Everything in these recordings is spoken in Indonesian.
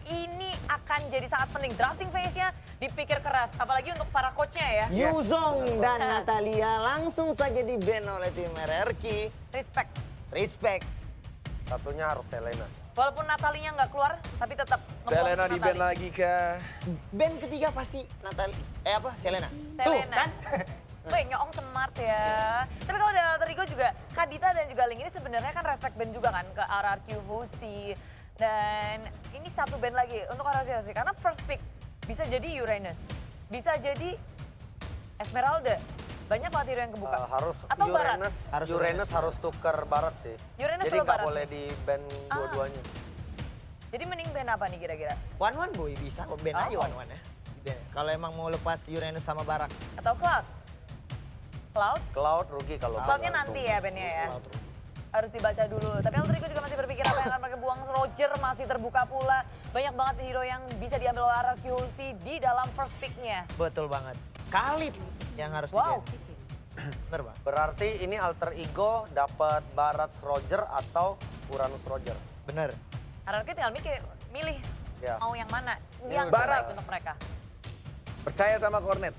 ini akan jadi sangat penting. Drafting phase-nya dipikir keras, apalagi untuk para coach-nya ya. Yuzong dan Natalia langsung saja di-ban oleh tim RRQ. Respect. Respect. Satunya harus Selena. Walaupun Natalinya nggak keluar, tapi tetap Selena di ban lagi kah? Ban ketiga pasti Natalia. Selena. Tuh Selena. kan? Wih, Nyoong smart ya. Tapi kalau dari Alter Ego juga, Kadita dan juga Ling ini sebenarnya kan respect band juga kan ke RRQ Hoshi. Dan ini satu band lagi untuk RRQ Hoshi. Karena first pick bisa jadi Uranus, bisa jadi Esmeralda. Banyak banget hero yang kebuka. Harus Atau Barat. Uranus harus tuker Barat sih. Uranus Jadi atau nggak Barat boleh sih? di ban dua-duanya. Jadi mending band apa nih kira-kira? One boy bisa kok ban aja Oh. one ya. Ban. Kalau emang mau lepas Uranus sama Barak. Atau Cloud? Cloud? Cloud rugi kalau Cloudnya Barat. nanti ya bandnya ya. Harus dibaca dulu. Tapi Alter Ego juga masih berpikir apa yang akan mereka buang. Roger masih terbuka pula. Banyak banget hero yang bisa diambil oleh RRQ Hoshi di dalam first pick-nya. Betul banget. Khalid yang harus Wow. di-ban. Bener Bang. Berarti ini Alter Ego dapat Barat Roger atau Uranus Roger. Bener. RRQ tinggal milih Ya. mau yang mana. Ini Yang udah terbaik Barat. untuk mereka. Percaya sama Cornet.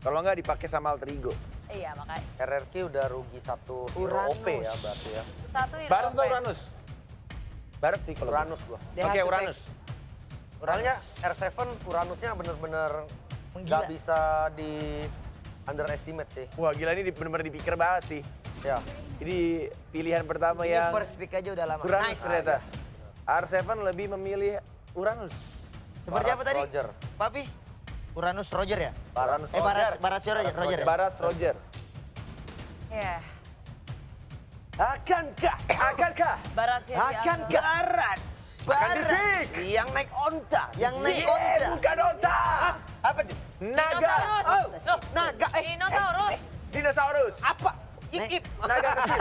Kalau nggak dipakai sama Alter Ego. Iya makanya. RRQ udah rugi satu hero Uranus. OP ya berarti ya. Satu hero Barat atau OP. Uranus? Barat sih kalau Uranus gua. Oke, Uranus. Soalnya R7 Uranusnya bener-bener Menggila. nggak bisa di underestimate sih. Wah gila ini bener-bener dipikir banget sih. Ya. Jadi pilihan pertama Ini yang first pick aja udah lama. Uranus Nice. ternyata. R7 lebih memilih Uranus. Seperti apa Barat tadi? Roger. Papi? Uranus Roger ya? Uranus Barat Roger ya? Barat Roger. Iya. Akankah? Barat sih. Barat. Akan di-pick. Yang naik onta. Yang naik Yeah, onta. bukan onta. Apa tuh? Naga. Dinosaurus. Oh, Loh, Naga. dinosaurus. dinosaurus. Apa? Ip. Naga kecil.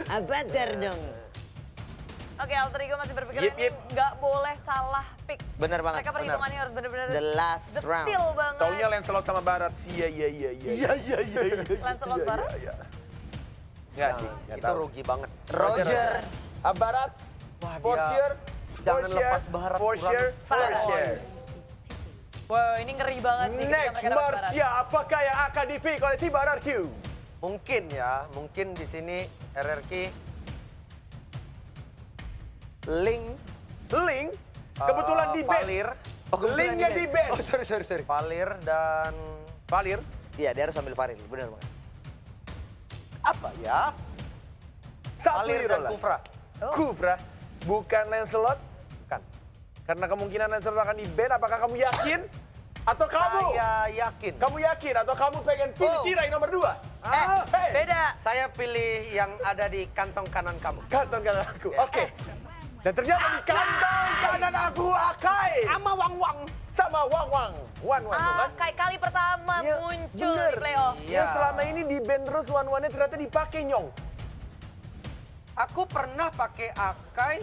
Apa dong? Oke, Alter Ego masih berpikir Yip, ini yip. nggak boleh salah pick. Bener banget. Mereka perhitungannya harus benar-benar The last round. detil banget. Taunya Lancelot sama Barat sih. Iya. Lancelot Barat? Enggak sih, nggak Itu tahu. rugi banget. Roger. Barat, Wah, for dia- sure. jangan for lepas sure, Barat, For sure, Uranus. for Barat. sure. Wow, ini ngeri banget sih. ketika Next, mereka dapat Barat. Marcia, apakah yang akan di-pick oleh tim RRQ? Mungkin ya, mungkin di sini RRQ Link. Link, kebetulan di ban. Valir, Linknya di ban. Oh sorry. Valir dan Valir, Iya dia harus ambil Faril, bener banget. apa ya? Satu Valir hero dan lah. Kufra. Oh. Kufra, bukan Lancelot. Bukan. Karena kemungkinan Lancelot akan di-ban, apakah kamu yakin? Atau kamu? Saya yakin. Kamu yakin atau kamu pengen pilih Oh. Tirai nomor 2? Hey. Beda. Saya pilih yang ada di kantong kanan kamu. Kantong kanan aku, oke. Dan ternyata di kantong kanan aku Akai. Sama Wang-Wang. Sama Wang-Wang. Wan-Wan tuh kan? Kayak kali pertama Iya, muncul bener. di playoff. Iya. Yang selama ini di band terus Wan-Wannya ternyata dipakai Nyong. Aku pernah pakai Akai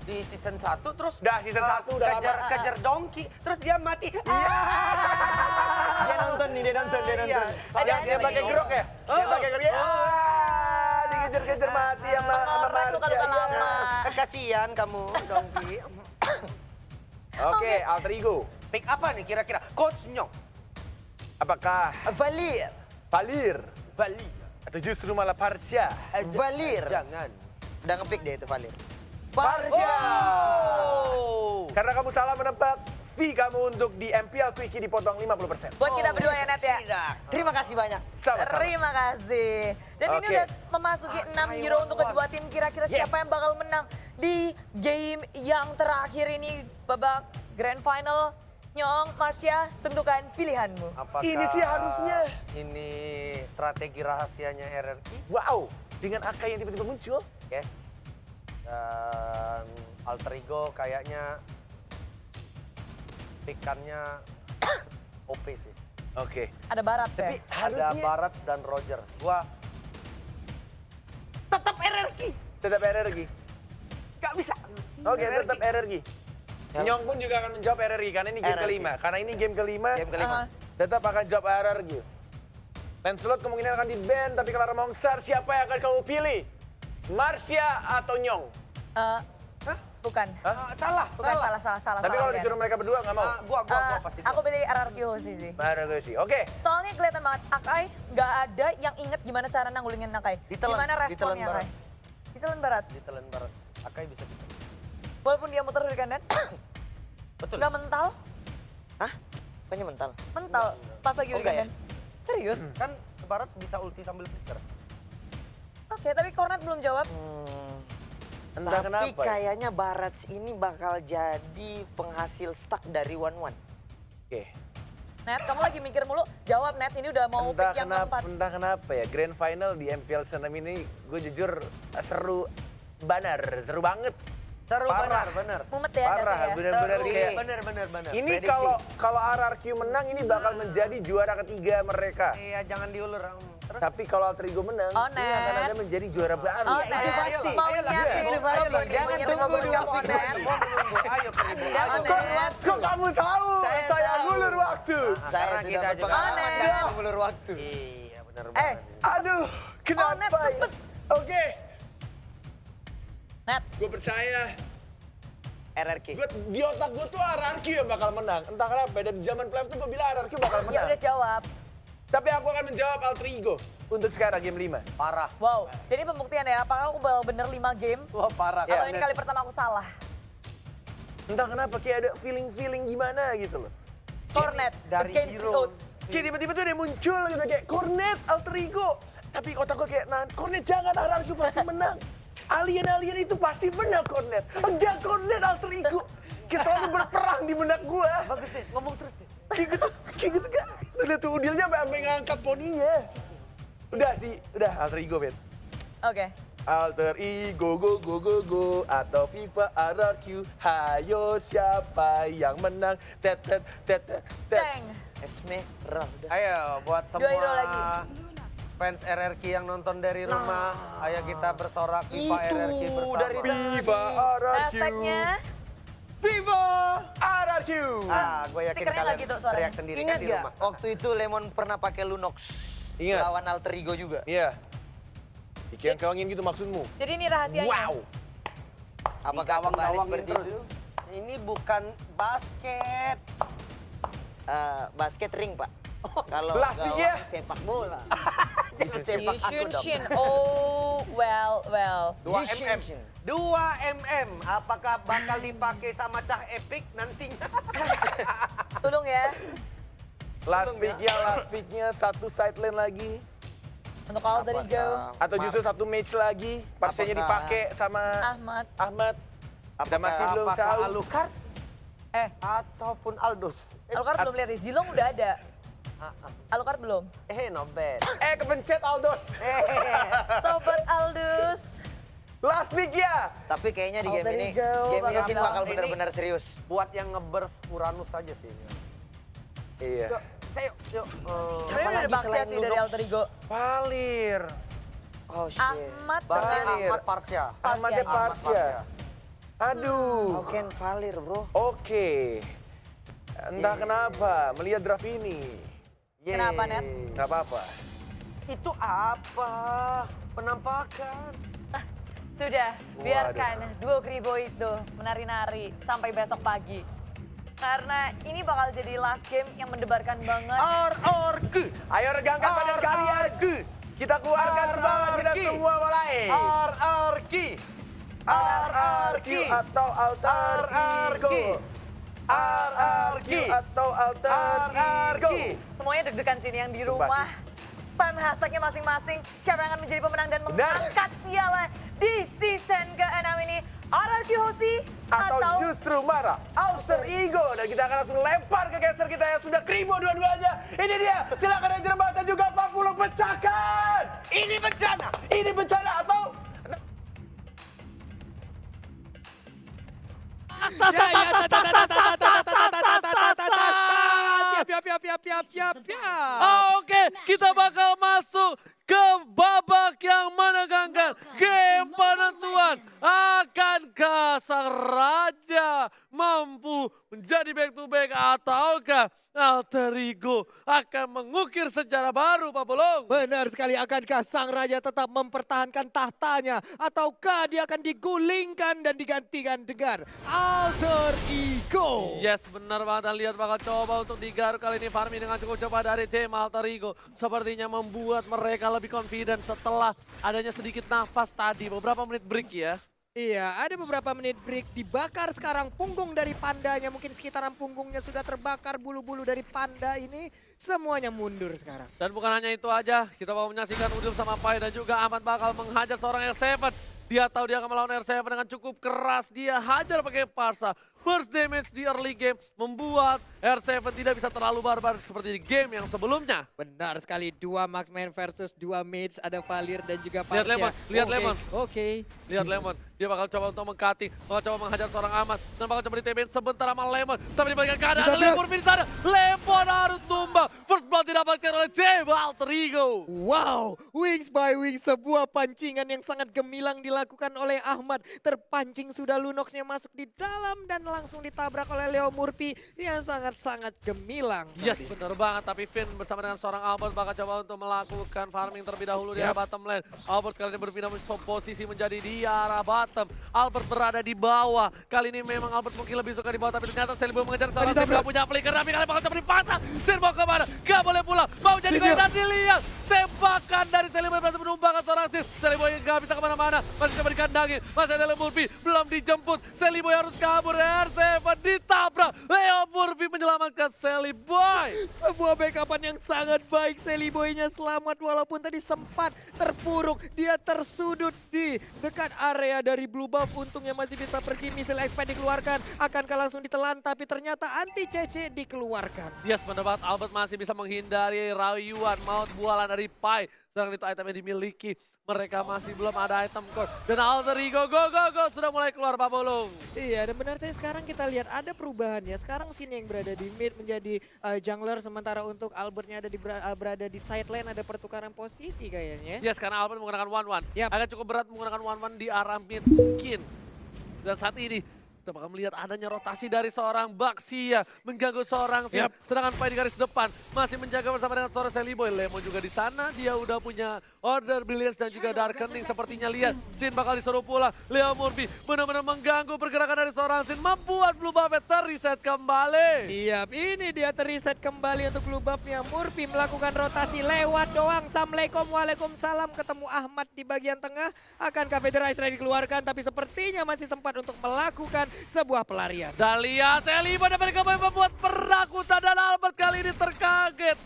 di season 1 terus Dah, season 1 udah lama. kejar Donkey terus dia mati. Iya. Dia nonton nih, dia nonton. Iya. Soalnya Dia pakai grok ya? Dia pakai grok. Dikejar-kejar mati sama Pengorban luka-luka Marcia. lama. Kasihan kamu, Donkey. Oke, Alter Ego. Pick apa nih kira-kira? Coach Nyong. Apakah Valir. Valir Bali. atau justru malah Parsia? Valir. Jangan. Udah ngepick deh itu Valir. Parsia. Oh. Karena kamu salah menebak, fee kamu untuk di MPL Quickie dipotong 50%. Buat kita berdua ya, Net ya. Tidak. Terima kasih banyak. Sama-sama. Terima kasih. Dan ini Oke. udah memasuki 6 hero untuk kedua tim. Kira-kira siapa yang bakal menang di game yang terakhir ini babak grand final. Nyong, Marcia, tentukan pilihanmu. Apakah Ini sih harusnya. Ini strategi rahasianya RRQ. Wow, dengan Akai yang tiba-tiba muncul. Oke. Dan Alter Ego kayaknya pikannya OP sih. Oke. Ada Barat ya? Tapi Ada harusnya Barat dan Roger. Gua tetap RRQ. tetap RRQ. Gak bisa. Oke, RRQ. tetap RRQ. Nyong pun juga akan menjawab RRQ karena ini game RRQ. kelima. Karena ini game kelima, Game kelima. tetap akan jawab RRQ. Lancelot kemungkinan akan di-ban, tapi kalau Mongsar siapa yang akan kamu pilih? Marcia atau Nyong? Eh, Bukan. Salah. Salah. Tapi kalau Rian. disuruh mereka berdua nggak mau. Gua pasti. Aku pilih RRQ Hoshi sih. Baru sih. Oke. Soalnya kelihatan banget Akai nggak ada yang inget gimana cara nanggulingin Akai. Ditelan, Gimana ditelan responnya Akai? barat. Ditelan barat. Ditelan barat. Akai bisa ditelan. Walaupun dia muter Hurricane Dance, Betul. nggak mental. Hah? Bukannya mental? Mental pas lagi Oh, Hurricane enggak ya? Dance. Serius? Kan barat bisa ulti sambil flicker. Oke, tapi Cornet belum jawab. Entah Tapi kenapa. ya. kayaknya Barats ini bakal jadi penghasil stuck dari 1-1. Oke. Net, kamu lagi mikir mulu. Jawab Net, ini udah mau Entah pick yang kenapa, keempat. entah kenapa ya. Grand final di MPL Senam ini gue jujur seru seru banget. Seru Parah. benar. Mumet ya Parah, dasarnya ya. bener-bener Seru. kayak. Bener. Ini Prediksi. kalau RRQ menang ini bakal menjadi juara ketiga mereka. Iya, jangan diulur. Terus Tapi kalau Alter Ego menang, Oh, ini akan Net. ada menjadi juara baru. Oh, itu Net, pasti. mau Ayolah, nyiapin. ayo, Mau ayo, nyiapin, jangan mau tunggu nyiapin dua kamu, sesi. Net. mau menunggu. Ayo Keribu. Udah, Ayo. Net. Kok kamu tahu? Saya tahu. ngulur waktu. Saya karena sudah kita juga- berpengalaman Oh, Net. dalam mengulur waktu. Iya, benar Eh, banget. Aduh, kenapa Net, ya? cepet. Oke, Net, gue percaya. RRQ. Di otak gue tuh RRQ yang bakal menang. Entah kenapa, dari zaman playoff tuh gue bilang RRQ bakal ya menang. udah jawab. Tapi aku akan menjawab Alter Ego untuk sekarang game 5. Parah. Wow, jadi pembuktian ya, apakah aku bakal bener 5 game? Wah, parah. Atau Ya, ini Net. kali pertama aku salah? Entah kenapa kayak ada feeling gimana gitu loh. Cornet, dari against the Hero. odds. Kayak tiba-tiba tuh ada yang muncul gitu kayak Cornet, Alter Ego. Tapi otak gue kayak, nah Cornet jangan, RRQ pasti menang. Alien-alien itu pasti menang Cornet. Enggak, Cornet, Alter Ego. Kayak selalu berperang di benak gue. Bagus deh, ngomong terus deh. Kayak gitu kan. Tuh lihat tuh udilnya sampai ngangkat poninya. Udah sih, udah Alter Ego, Bet. Oke. Alter Ego, go, atau FIFA RRQ. Hayo siapa yang menang? Tet. Teng. Esmeralda. Ayo, buat Dua hero semua lagi. fans RRQ yang nonton dari rumah, ayo kita bersorak FIFA Itu RRQ bersama. dari FIFA RRQ. Hashtagnya FIFA! RRQ. Gue yakin Stikernya kalian nggak gitu suaranya. teriak sendiri Ingat kan di gak rumah. waktu itu Lemon pernah pakai Lunox Ingat. lawan Alter Ego juga? Iya. Dikeong-keongin gitu maksudmu? Jadi ini rahasianya. Wow. Apakah kembali Digawang-gawangin seperti terus. itu? Ini bukan basket. Basket ring, Pak. Kalau Plastiknya. gawang sepak bola. Jangan sepak aku Yishun dong. Shin. Oh, well. 2 mm. 2 mm. Apakah bakal dipakai sama Cah Epic nantinya? Tolong ya. Last picknya satu side lane lagi. Untuk Alter Ego. Atau justru satu match lagi. Parsenya Apakah- dipakai sama Ahmad. Kita masih belum tahu. Apakah Alucard Ataupun ataupun Aldous? Alucard belum lihat ya. Zilong udah ada. Alucard belum. Not bad. Kepencet Aldos. Sobat Aldus. Last pick ya. Tapi kayaknya di game Alter ini, Ego game ini sih bakal Ini- benar-benar serius. Buat yang ngebers Uranus aja sih. Iya. Yuk, yuk. Sebenarnya lagi ada Baxia selain sih dari Lunox? Alter Ego. Valir. Oh shit. Ahmad Berarti dengan Ahmad Parsya. Ahmadnya Ahmad Parsya. Aduh. How can Valir, bro? Oke. Entah kenapa melihat draft ini. Yeay. Kenapa, Net? Nggak apa-apa. Itu apa? Penampakan. Sudah, biarkan duo Kribo itu menari-nari sampai besok pagi. Karena ini bakal jadi last game yang mendebarkan banget. RRQ. Ayo regangkan badan kalian. Kita keluarkan semangat kita semua mulai. RRQ. RRQ atau Alter Ego. RRQ atau Alter Ego. Semuanya deg-degan sini yang di Sumpah rumah. Spam hashtagnya masing-masing. Siapa yang akan menjadi pemenang dan mengangkat piala di season ke-6 ini. RRQ Hoshi Atau justru marah Alter Ego. Dan kita akan langsung lempar ke caster kita yang sudah kribo dua-duanya. Ini dia, silakan Ranger Bata juga 40 pecahkan. Ini bencana. Ini bencana atau Siap. Oke, kita bakal masuk ke babak yang menegangkan. Game penentuan. Akankah sang raja mampu menjadi back to back ataukah Alter Ego akan mengukir sejarah baru, Pak Pulung? Benar sekali, akankah sang raja tetap mempertahankan tahtanya ataukah dia akan digulingkan dan digantikan dengan Alter Ego? Yes, benar banget. Dan lihat bakal coba untuk digaruk kali ini Farming dengan cukup cepat dari tim Alter Ego. Sepertinya membuat mereka lebih confident setelah adanya sedikit nafas tadi. Beberapa menit break ya. Iya, ada beberapa menit break, dibakar sekarang punggung dari pandanya, mungkin sekitaran punggungnya sudah terbakar, bulu-bulu dari panda ini semuanya mundur sekarang. Dan bukan hanya itu aja, kita mau menyaksikan Udil sama Pai dan juga Ahmad bakal menghajar seorang R7. Dia tahu dia akan melawan R7 dengan cukup keras, dia hajar pakai Parsa. Burst damage di early game membuat R7 tidak bisa terlalu barbar seperti di game yang sebelumnya. Benar sekali, 2 marksman versus 2 mates, ada Valir dan juga Lihat Parsia. Lemon, lihat Lemon. Oke. Lihat Lemon, dia bakal coba untuk meng-cutting, bakal coba menghajar seorang Ahmad, dan bakal coba di-TBN sebentar sama Lemon. Tapi dibalikan keadaan, ada Lemon di sana. Lemon harus tumbang. First blood didapatkan oleh Jeb Alter Ego. Wow, wings by wings, sebuah pancingan yang sangat gemilang dilakukan oleh Ahmad. Terpancing sudah Lunoxnya masuk di dalam dan langsung ditabrak oleh Leo Murphy yang sangat-sangat gemilang. Yes, tadi. benar banget. Tapi Finn bersama dengan seorang Albert bakal coba untuk melakukan farming terlebih dahulu di arah bottom lane. Albert kali ini berpindah posisi menjadi di arah bottom. Albert berada di bawah. Kali ini memang Albert mungkin lebih suka di bawah, tapi ternyata Selibo mengejar seorang Sin gak punya flicker. Tapi kali bakal coba dipasang. Sin mau kemana? Gak boleh pulang. Mau jadi gol dan dilihat. Tembakan dari Selibo yang berhasil menumbangkan seorang Sin. Selibo yang gak bisa kemana-mana. Masih coba dikandangin. Masih ada Leo Murphy. Belum dijemput. Selibo yang harus kabur. R7 ditabrak. Leo Murphy menyelamatkan Seliboy. Sebuah backupan yang sangat baik, Seliboynya selamat walaupun tadi sempat terpuruk. Dia tersudut di dekat area dari blue buff, untungnya masih bisa pergi. Misil expand dikeluarkan, akankah langsung ditelan, tapi ternyata anti CC dikeluarkan. Yes, benar banget. Albert masih bisa menghindari rayuan maut bualan dari Pai. Sedangkan itu itemnya dimiliki. Mereka masih belum ada item core. Dan Alter Ego go sudah mulai keluar Pak Bolong. Iya, dan benar saya sekarang kita lihat ada perubahan ya. Sekarang Sin yang berada di mid menjadi jungler, sementara untuk Albertnya ada berada di side lane, ada pertukaran posisi kayaknya. Yes, karena Albert menggunakan 1-1. Yap. Agak cukup berat menggunakan 1-1 di arah mid mungkin. Dan saat ini kita bakal melihat adanya rotasi dari seorang Baxia mengganggu seorang Sin. Sedangkan Pai di garis depan masih menjaga bersama dengan seorang Seliboy. Lemon juga di sana, dia udah punya Order Brilliance dan juga Darkening. Sepertinya lihat Sin bakal disuruh pulang. Leo Murphy benar-benar mengganggu pergerakan dari seorang Sin, membuat blue buff terreset kembali. Iya, ini dia terreset kembali untuk blue buff-nya. Murphy melakukan rotasi lewat doang. Assalamualaikum, waalaikumsalam. Ketemu Ahmad di bagian tengah. Akankah Federasi dikeluarkan, tapi sepertinya masih sempat untuk melakukan sebuah pelarian. Dan lihat Seliboy dapat kembali membuat perakutan dan Albert kali ini terkaget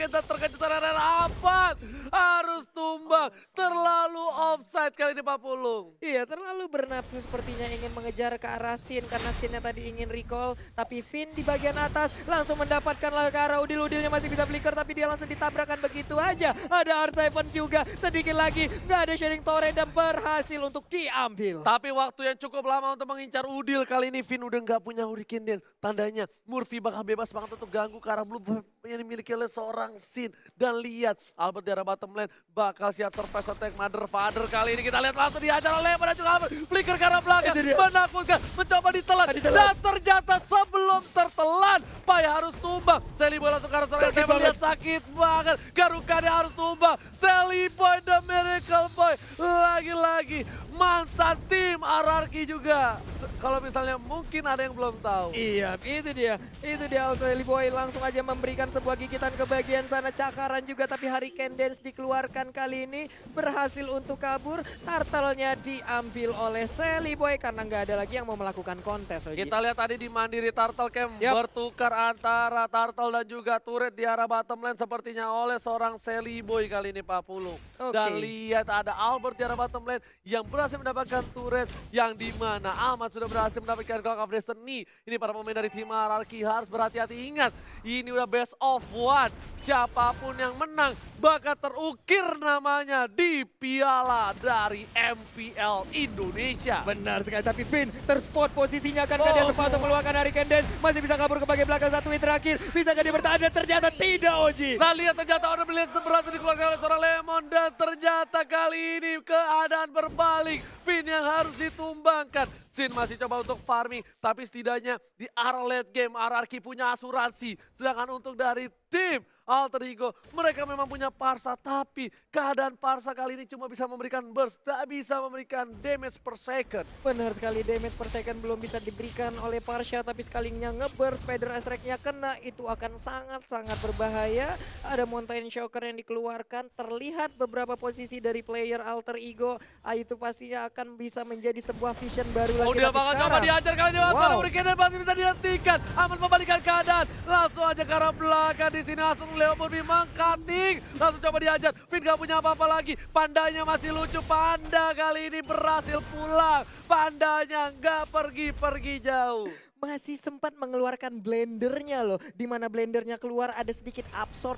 dan terkejut terhadap apa? Harus tumbang, terlalu offside kali ini Pak Pulung. Iya, terlalu bernafsu sepertinya ingin mengejar ke arah Sin karena Sinnya tadi ingin recall. Tapi Finn di bagian atas langsung mendapatkan ke arah Udil. Udilnya masih bisa flicker tapi dia langsung ditabrakkan begitu aja. Ada R7 juga, sedikit lagi nggak ada sharing torrent dan berhasil untuk diambil. Tapi waktu yang cukup lama untuk mengincar Udil, kali ini Finn udah nggak punya Hurricane Dance. Tandanya Murphy bakal bebas banget untuk ganggu ke arah blue buff yang dimiliki oleh seorang Sin. Dan lihat Albert di arah bottom lane bakal siap surprise attack Mother Father. Kali ini kita lihat langsung dihajar oleh Lemon dan juga Albert. Flicker ke arah belakang, menakutkan, mencoba ditelan. Dan ternyata sebelum tertelan, Pai harus tumbang. Seliboy langsung ke arah seorang saya melihat sakit banget. Garukannya harus tumbang. Seliboy the miracle boy. Lagi-lagi mantan tim RRQ juga. Kalau misalnya mungkin ada yang belum tahu. Iya, itu dia Seliboy langsung aja memberikan sebuah gigitan ke bagian sana, cakaran juga, tapi Hurricane Dance dikeluarkan kali ini berhasil untuk kabur. Turtle-nya diambil oleh Seliboy karena nggak ada lagi yang mau melakukan kontes. Oji. Kita lihat tadi di Mandiri Turtle Camp bertukar antara Turtle dan juga turret di arah bottom lane sepertinya oleh seorang Seliboy kali ini Pak Pulung. Dan lihat ada Albert di arah bottom lane yang berhasil mendapatkan turret yang dimana Ahmad sudah berhasil berhasil mendapatkan Clock of Destiny. Ini para pemain dari tim RRQ harus berhati-hati. Ingat, ini udah best of one. Siapapun yang menang bakal terukir namanya di piala dari MPL Indonesia. Benar sekali, tapi Vin terspot posisinya kan dia sempat untuk meluangkan Hurricane Dan masih bisa kabur ke bagian belakang satu hit terakhir. Bisakah dia bertahan dan ternyata tidak, Oji. Nah lihat ternyata Honor Blast berhasil dikeluarkan oleh seorang Lemon dan ternyata kali ini keadaan berbalik. Vin yang harus ditumbangkan. Sin masih coba untuk farming, tapi setidaknya di arah late game RRQ punya asuransi. Sedangkan untuk dari tim Alter Ego, mereka memang punya Parsa, tapi keadaan Parsa kali ini cuma bisa memberikan burst, tak bisa memberikan damage per second. Benar sekali, damage per second belum bisa diberikan oleh Parsha, tapi sekalinya ngeburst, Spider Strike-nya kena, itu akan sangat-sangat berbahaya. Ada Mountain Shocker yang dikeluarkan, terlihat beberapa posisi dari player Alter Ego, itu pastinya akan bisa menjadi sebuah vision baru lagi. Dia tapi bakal coba sekarang, diajar kali ini, wow. Hurricane Dan masih bisa dihentikan. Aman membalikan keadaan, langsung aja ke arah belakang di sini langsung Leo Murphy mengcutting, langsung coba diajar. Vin gak punya apa-apa lagi, Pandanya masih lucu. Panda kali ini berhasil pulang, Pandanya nggak pergi-pergi jauh. masih sempat mengeluarkan blendernya loh, di mana blendernya keluar ada sedikit absorb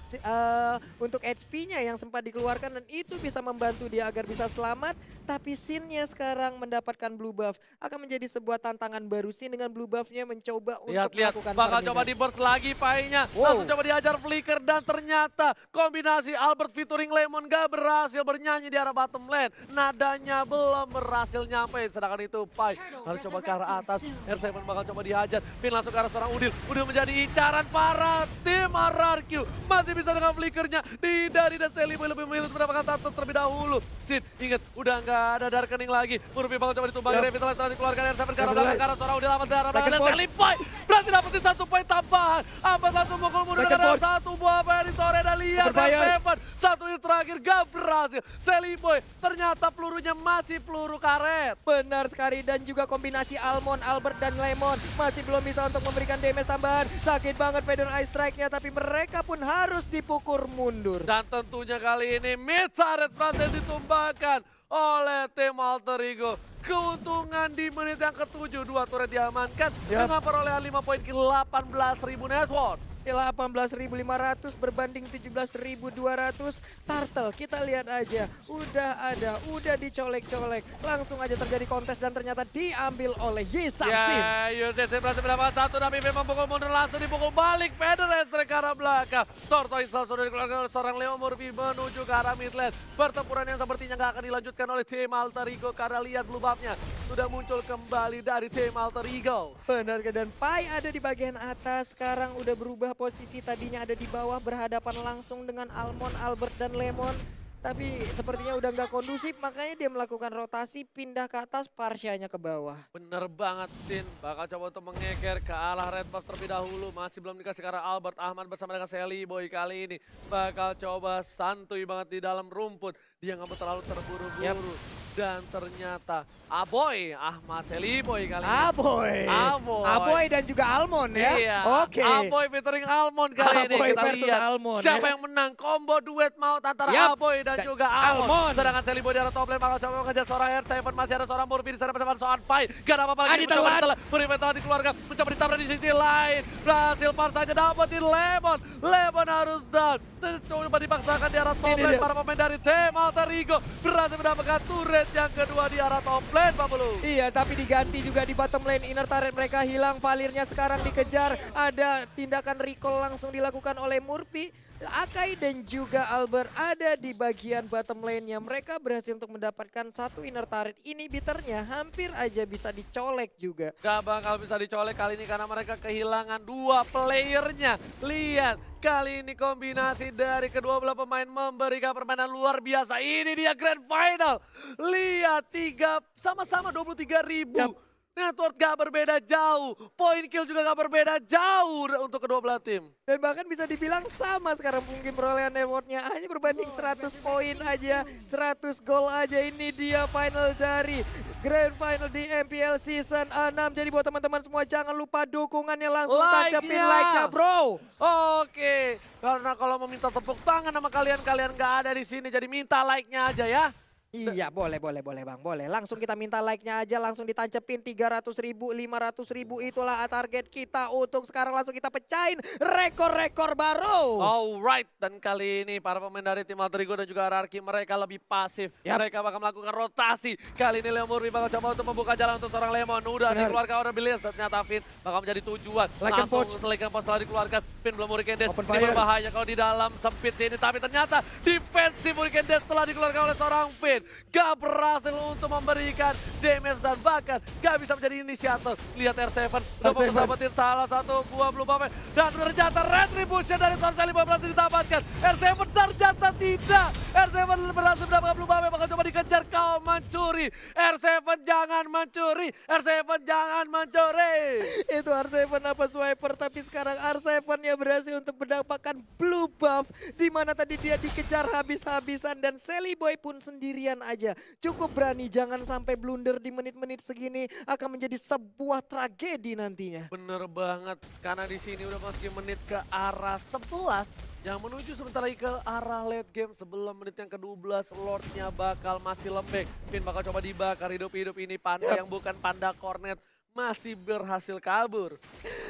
untuk HP-nya yang sempat dikeluarkan dan itu bisa membantu dia agar bisa selamat. Tapi Sin-nya sekarang mendapatkan blue buff, akan menjadi sebuah tantangan baru. Sin dengan blue buff-nya mencoba untuk Lihat, melakukan bakal farming. coba di burst lagi Pai-nya. Wow. Langsung coba diajar Flicker dan ternyata kombinasi Albert featuring Lemon gak berhasil bernyanyi di arah bottom lane. Nadanya belum berhasil nyampe, sedangkan itu Pai harus coba ke arah atas. R7 bakal coba dihajar. Pin langsung ke arah seorang Udil. Udil menjadi incaran para tim RRQ. Masih bisa dengan Flickernya. Dihindari dan Seliboy lebih memilih mendapatkan tato terlebih dahulu. Sin, ingat udah gak ada Darkening lagi. Murphy bakal coba ditumbangi. Revitalize setelah dikeluarkan R7 ke arah belakang. Ke arah seorang Udil amat darah belakang. Dan Seliboy berhasil dapetin 1 poin tambahan. Amat langsung mukul mundur ke arah 1 buah apa yang ditore dan lihat R7. 1 hit terakhir gak berhasil. Seliboy ternyata pelurunya masih peluru karet. Benar sekali, dan juga kombinasi Almond, Albert, dan Lemon masih belum bisa untuk memberikan damage tambahan. Sakit banget Feather Ice Strike-nya, tapi mereka pun harus dipukul mundur. Dan tentunya kali ini mid turret berhasil ditumbangkan oleh tim Alter Ego. Keuntungan di menit yang ke-7, 2 turret diamankan dengan perolehan 5 poin ke 18.000 net worth. 18.500 berbanding 17.200. Turtle kita lihat aja, udah dicolek-colek. Langsung aja terjadi kontes dan ternyata diambil oleh Yisam Sin. Ya, UCC berhasil mendapatkan 1 tapi memang pukul mundur langsung dipukul balik. Feather Strike ke arah belakang. Tortoise langsung dikeluarkan oleh seorang Leo Murphy menuju ke arah mid lane. Pertempuran yang sepertinya gak akan dilanjutkan oleh tim Alter Ego karena lihat blue buff-nya sudah muncul kembali dari tim Alter Ego. Benar, dan Pai ada di bagian atas, sekarang udah berubah posisi, tadinya ada di bawah berhadapan langsung dengan Almond, Albert, dan Lemon. Tapi sepertinya udah nggak kondusif, makanya dia melakukan rotasi, pindah ke atas, Parsyanya ke bawah. Bener banget Sin, bakal coba untuk mengeker ke arah red buff terlebih dahulu. Masih belum dikasih ke arah Albert. Ahmad bersama dengan Seliboy kali ini bakal coba santuy banget di dalam rumput. Dia nggak mau terlalu terburu-buru. Dan ternyata Aboy, Ahmad Seliboy kali ini. Aboy dan juga Almond ya. Iya, Oke. Aboy featuring Almond kali ini. Aboy Kita versus lihat Almond, siapa ya. yang menang. Combo duet maut antara Aboy dan juga Almond. Almond. Sedangkan Seliboy di arah top lane bakal coba mengejar seorang R7. Masih ada seorang Murphy di sana bersama seorang Pai. Gak ada apa-apa lagi. Murphy telah dikeluarkan. Mencoba ditabrak di sisi lain. Berhasil Parsanya dapetin Lemon. Lemon harus down. Coba dipaksakan di arah top lane. Para pemain dari tim Alter Ego berhasil mendapatkan turret yang kedua di arah top lane, Pak Bulu. Iya, tapi diganti juga di bottom lane. Inner turret mereka hilang, Valirnya sekarang dikejar. Ada tindakan recall langsung dilakukan oleh Murphy. Akai dan juga Albert ada di bagian bottom lane-nya. Mereka berhasil untuk mendapatkan 1 inner turret. Inhibitornya hampir aja bisa dicolek juga. Gak bakal bisa dicolek kali ini karena mereka kehilangan 2 playernya. Lihat, kali ini kombinasi dari kedua belah pemain memberikan permainan luar biasa. Ini dia grand final. Lihat, sama-sama 23.000. Network gak berbeda jauh, point kill juga gak berbeda jauh untuk kedua belah tim. Dan bahkan bisa dibilang sama sekarang mungkin perolehan networknya hanya berbanding 100 poin aja, 100 gol aja. Ini dia final dari Grand Final di MPL Season 6. Jadi buat teman-teman semua jangan lupa dukungannya, langsung tancapin like-nya bro. Oke, karena kalau mau minta tepuk tangan sama kalian gak ada di sini, jadi minta like-nya aja ya. Iya, boleh Bang, boleh. Langsung kita minta like-nya aja, langsung ditancepin 300.000, 500.000 itulah target kita untuk sekarang langsung kita pecahin rekor-rekor baru. Alright, dan kali ini para pemain dari tim Alter Ego dan juga RRQ mereka lebih pasif. Yap. Mereka bakal melakukan rotasi. Kali ini Leo Murphy bakal coba untuk membuka jalan untuk seorang Lemon. Udah Benar. dikeluarkan order Billions dan ternyata Finn bakal menjadi tujuan. Like and Langsung Poach. Like and Poach setelah dikeluarkan. Finn belum Hurricane Dash. Open Ini fire. berbahaya kalau di dalam sempit sini. Tapi ternyata defensif Hurricane Dash setelah dikeluarkan oleh seorang Finn. Gak berhasil untuk memberikan damage dan bahkan gak bisa menjadi inisiator. Lihat R7 udah mau dapetin salah satu buah blue buff dan ternyata retribution dari Torseli berhasil didapatkan. R7 ternyata tidak. R7 berhasil mendapatkan blue buff, bakal coba dikejar, kau mencuri. R7 jangan mencuri. R7 jangan mencuri. Itu R7 apa swiper, tapi sekarang R7-nya berhasil untuk mendapatkan blue buff. Di mana tadi dia dikejar habis-habisan dan Sally Boy pun sendirian aja. Cukup berani, jangan sampai blunder di menit-menit segini akan menjadi sebuah tragedi nantinya. Bener banget, karena di sini udah masukin menit ke arah 11 yang menuju sebentar lagi ke arah late game sebelum menit yang ke-12 Lordnya bakal masih lembek. Finn bakal coba dibakar hidup-hidup ini panda yang bukan panda Cornet masih berhasil kabur.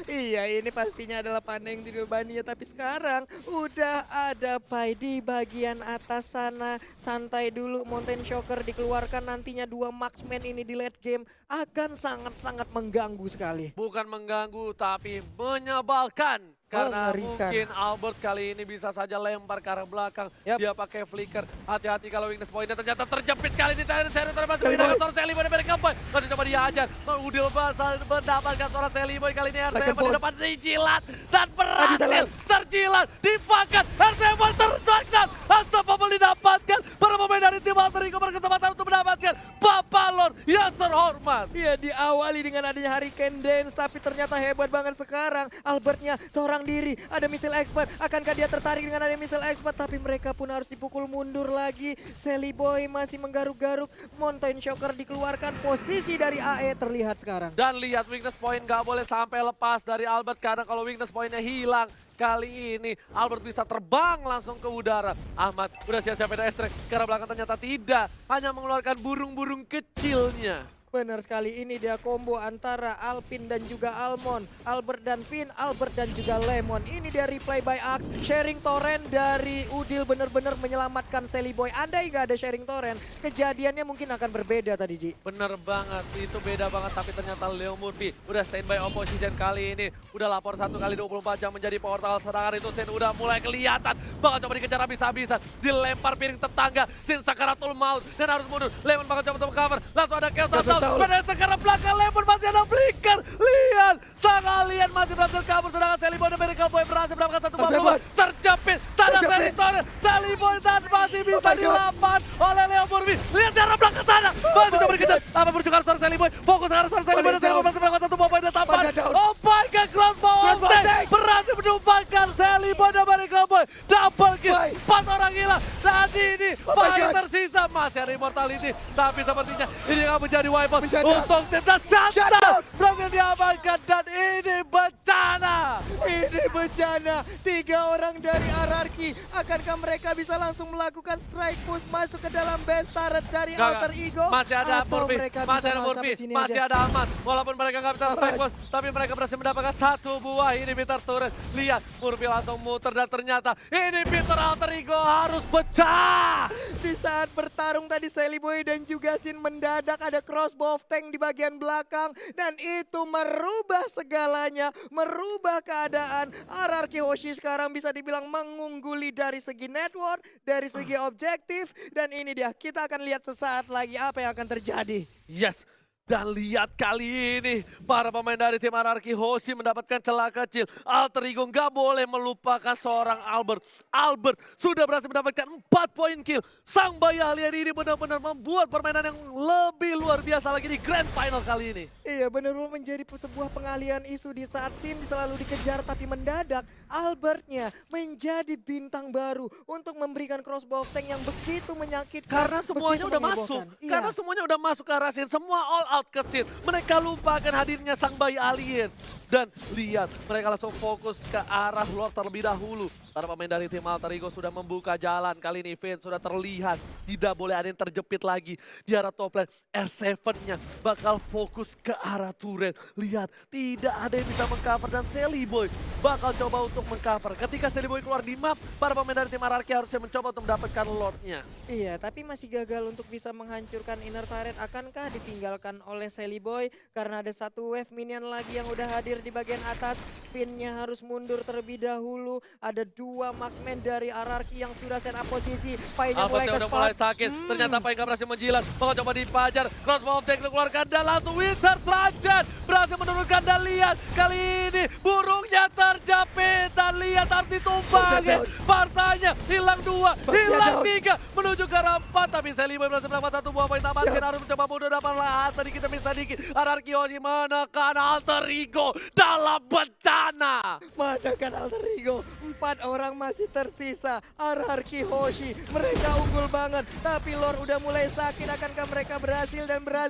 Iya, ini pastinya adalah Panda yang dibebaninya, tapi sekarang udah ada Pai di bagian atas sana. Santai dulu, Mountain Shocker dikeluarkan, nantinya dua marksman ini di late game akan sangat-sangat mengganggu sekali. Bukan mengganggu tapi menyebalkan. Karena Mengerikan. mungkin Albert kali ini bisa saja lempar ke arah belakang. Yap. Dia pakai flicker. Hati-hati kalau weakness point-nya ternyata terjepit kali ini. Seri termasuk pindah ke seorang Sally Boy dari Kampoy. Masih coba dihajar. Udil basal mendapatkan seorang Sally Boy kali ini. R7 di depan dijilat. Dan berhasil terjilat. Dipakat. R7 terjagad. Unstoppable didapatkan. Para pemain dari tim Alter Ego berkesempatan untuk mendapatkan Papalon yang terhormat. Iya, diawali dengan adanya Hurricane Dance, tapi ternyata hebat banget sekarang. Albertnya seorang diri, ada missile expert. Akankah dia tertarik dengan adanya missile expert? Tapi mereka pun harus dipukul mundur lagi. Sally Boy masih menggaruk-garuk. Mountain Shocker dikeluarkan, posisi dari AE terlihat sekarang. Dan lihat weakness point gak boleh sampai lepas dari Albert karena kalau weakness pointnya hilang kali ini Albert bisa terbang langsung ke udara. Ahmad udah siap-siap ada extract ke arah belakang ternyata tidak, hanya mengeluarkan burung-burung kecilnya. Benar sekali, ini dia combo antara Alpin dan juga Almond. Albert dan Finn, Albert dan juga Lemon. Ini dia replay by Axe, sharing torrent dari Udil benar-benar menyelamatkan Sally Boy. Andai gak ada sharing torrent, kejadiannya mungkin akan berbeda tadi, Ji. Bener banget, itu beda banget tapi ternyata Leo Murphy udah standby opposition kali ini. Udah lapor 1 kali 24 jam menjadi portal serangan itu. Sin udah mulai kelihatan, bakal coba dikejar habis-habisan. Dilempar piring tetangga, Sin sakaratul maut dan harus mundur. Lemon bakal coba untuk cover, langsung ada Chaos Assault. Pedes ke arah belakang, Lemon masih ada flicker. Lihat, sang alien masih berhasil kabur sedangkan Sally Boy dan Miracle Boy berhasil mendapatkan satu bom. Terjepit, tanda Sally Boy. Sally Boy dan masih bisa dilapan oleh Leo Murphy. Lihat di arah belakang sana, masih coba dikejar. Apa berjuang seorang Sally Boy, fokus ke arah seorang Sally Boy dan Sally Boy masih mendapatkan satu bom dan tapan. Oh my god, crossbow Tank berhasil menumpangkan Sally Boy dan Miracle Boy. Double kill, 4 orang hilang. Dan ini paling tersisa masih ada immortality. Tapi sepertinya ini akan menjadi wipeout untuk tim dan shutdown berhasil diamankan dan ini bencana. Ini bencana, 3 orang dari RRQ. Akankah mereka bisa langsung melakukan strike push masuk ke dalam base turret dari Alter Ego? Masih ada Atau Murphy, mereka masih bisa ada langsung Murphy, sampai sini masih aja? ada Ahmad. Walaupun mereka nggak bisa strike push, tapi mereka berhasil mendapatkan 1 buah inhibitor turret. Lihat, Murphy langsung muter dan ternyata inhibitor Alter Ego harus pecah. Di saat bertarung tadi Sally Boy dan juga Sin mendadak ada crossbow of tank di bagian belakang. Dan itu merubah segalanya, merubah keadaan. RRQ Hoshi sekarang bisa dibilang mengungguli dari segi network, dari segi objektif. Dan ini dia, kita akan lihat sesaat lagi apa yang akan terjadi. Yes. Dan lihat kali ini para pemain dari tim RRQ Hoshi mendapatkan celah kecil. Alter Ego nggak boleh melupakan seorang Albert. Albert sudah berhasil mendapatkan 4 poin kill. Sang bayi alien ini benar-benar membuat permainan yang lebih luar biasa lagi di Grand Final kali ini. Iya, benar-benar menjadi sebuah pengalian isu di saat Sin selalu dikejar tapi mendadak Albertnya menjadi bintang baru untuk memberikan crossbow of tank yang begitu menyakitkan. Karena semuanya begitu udah menghebohkan. masuk. Iya. Karena semuanya udah masuk ke arah Sin. Semua all out ke Sin. Mereka lupakan hadirnya sang bayi alien. Dan lihat, mereka langsung fokus ke arah Lord terlebih dahulu. Para pemain dari tim Alter Ego sudah membuka jalan. Kali ini Finn sudah terlihat. Tidak boleh ada yang terjepit lagi. Di arah top lane, R7-nya bakal fokus ke arah turret. Lihat, tidak ada yang bisa mengcover dan Sally Boy bakal coba untuk mengcover. Ketika Sally Boy keluar di map, para pemain dari tim RRQ harusnya mencoba untuk mendapatkan Lord-nya. Iya, tapi masih gagal untuk bisa menghancurkan inner turret. Akankah ditinggalkan oleh Sally Boy? Karena ada satu wave minion lagi yang udah hadir di bagian atas. Finn-nya harus mundur terlebih dahulu. Ada 2 marksman dari RRQ yang sudah set up posisi. Pai-nya mulai ke Albertnya udah mulai spot. sakit. Ternyata Pai nggak berhasil menjilat. Bakal coba dipajar. Crossbow of Deck dikeluarkan dan langsung Wizard Trajan berhasil menurunkan dan lihat. Kali ini burungnya terjepit dan lihat harus ditumbangin. Parsanya hilang 2, hilang 3. Menuju ke arah 4. Tapi Sally Boy berhasil mendapat 1 buah poin tambahan. Ken harus mencoba mundur dapat lahan sedikit demi sedikit. RRQ Hoshi menekan Alter Ego dalam bencana. Manakan Alter Ego, 4 orang masih tersisa. RRQ Hoshi, mereka unggul banget. Tapi Lord udah mulai sakit. Akankah mereka berhasil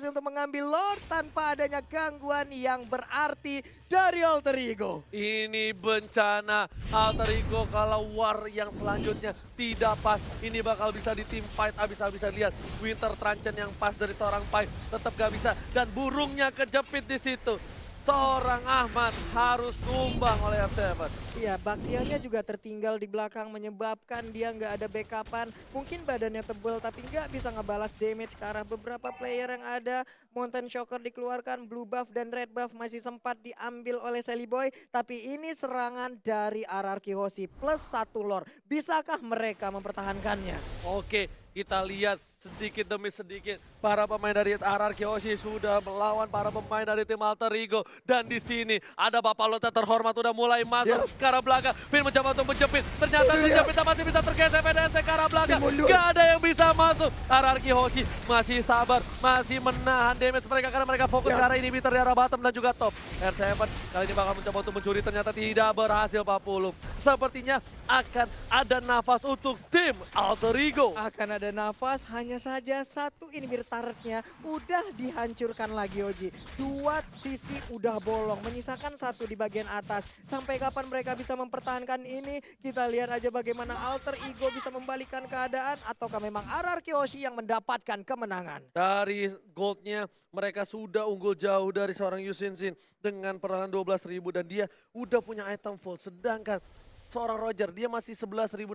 untuk mengambil Lord tanpa adanya gangguan yang berarti dari Alter Ego? Ini bencana Alter Ego kalau war yang selanjutnya tidak pas. Ini bakal bisa di team fight abis-abisan. Lihat Winter Truncheon yang pas dari seorang Pai tetap gak bisa. Dan burungnya kejepit di situ. Seorang Ahmad harus tumbang oleh F7. Iya, Baxiannya juga tertinggal di belakang menyebabkan dia nggak ada backupan. Mungkin badannya tebel tapi nggak bisa ngebalas damage ke arah beberapa player yang ada. Mountain Shocker dikeluarkan, blue buff dan red buff masih sempat diambil oleh Sally Boy. Tapi ini serangan dari RRQ Hoshi plus 1 Lord. Bisakah mereka mempertahankannya? Oke, kita lihat sedikit demi sedikit para pemain dari RRQ Hoshi sudah melawan para pemain dari tim Alter Ego. Dan di sini ada Bapak Lota terhormat udah mulai masuk ke arah belakang. Finn mencoba untuk menjepit. Ternyata menjepit masih bisa tergeser PDSC ke arah belakang. Gak ada yang bisa masuk. RRQ Hoshi masih sabar, masih menahan damage mereka karena mereka fokus ke arah inhibitor di arah bottom dan juga top. R7 kali ini bakal mencoba untuk mencuri, ternyata tidak berhasil Pak Pulung. Sepertinya akan ada nafas untuk tim Alter Ego. Akan ada nafas, hanya saja satu inhibitor turretnya udah dihancurkan lagi Oji. 2 sisi udah bolong, menyisakan 1 di bagian atas. Sampai kapan mereka bisa mempertahankan ini? Kita lihat aja bagaimana Alter Ego bisa membalikan keadaan ataukah memang RRQ Hoshi yang mendapatkan kemenangan. Dari goldnya mereka sudah unggul jauh dari seorang Yusin Sin dengan perlahan 12.000 dan dia udah punya item full. Sedangkan seorang Roger dia masih 11.600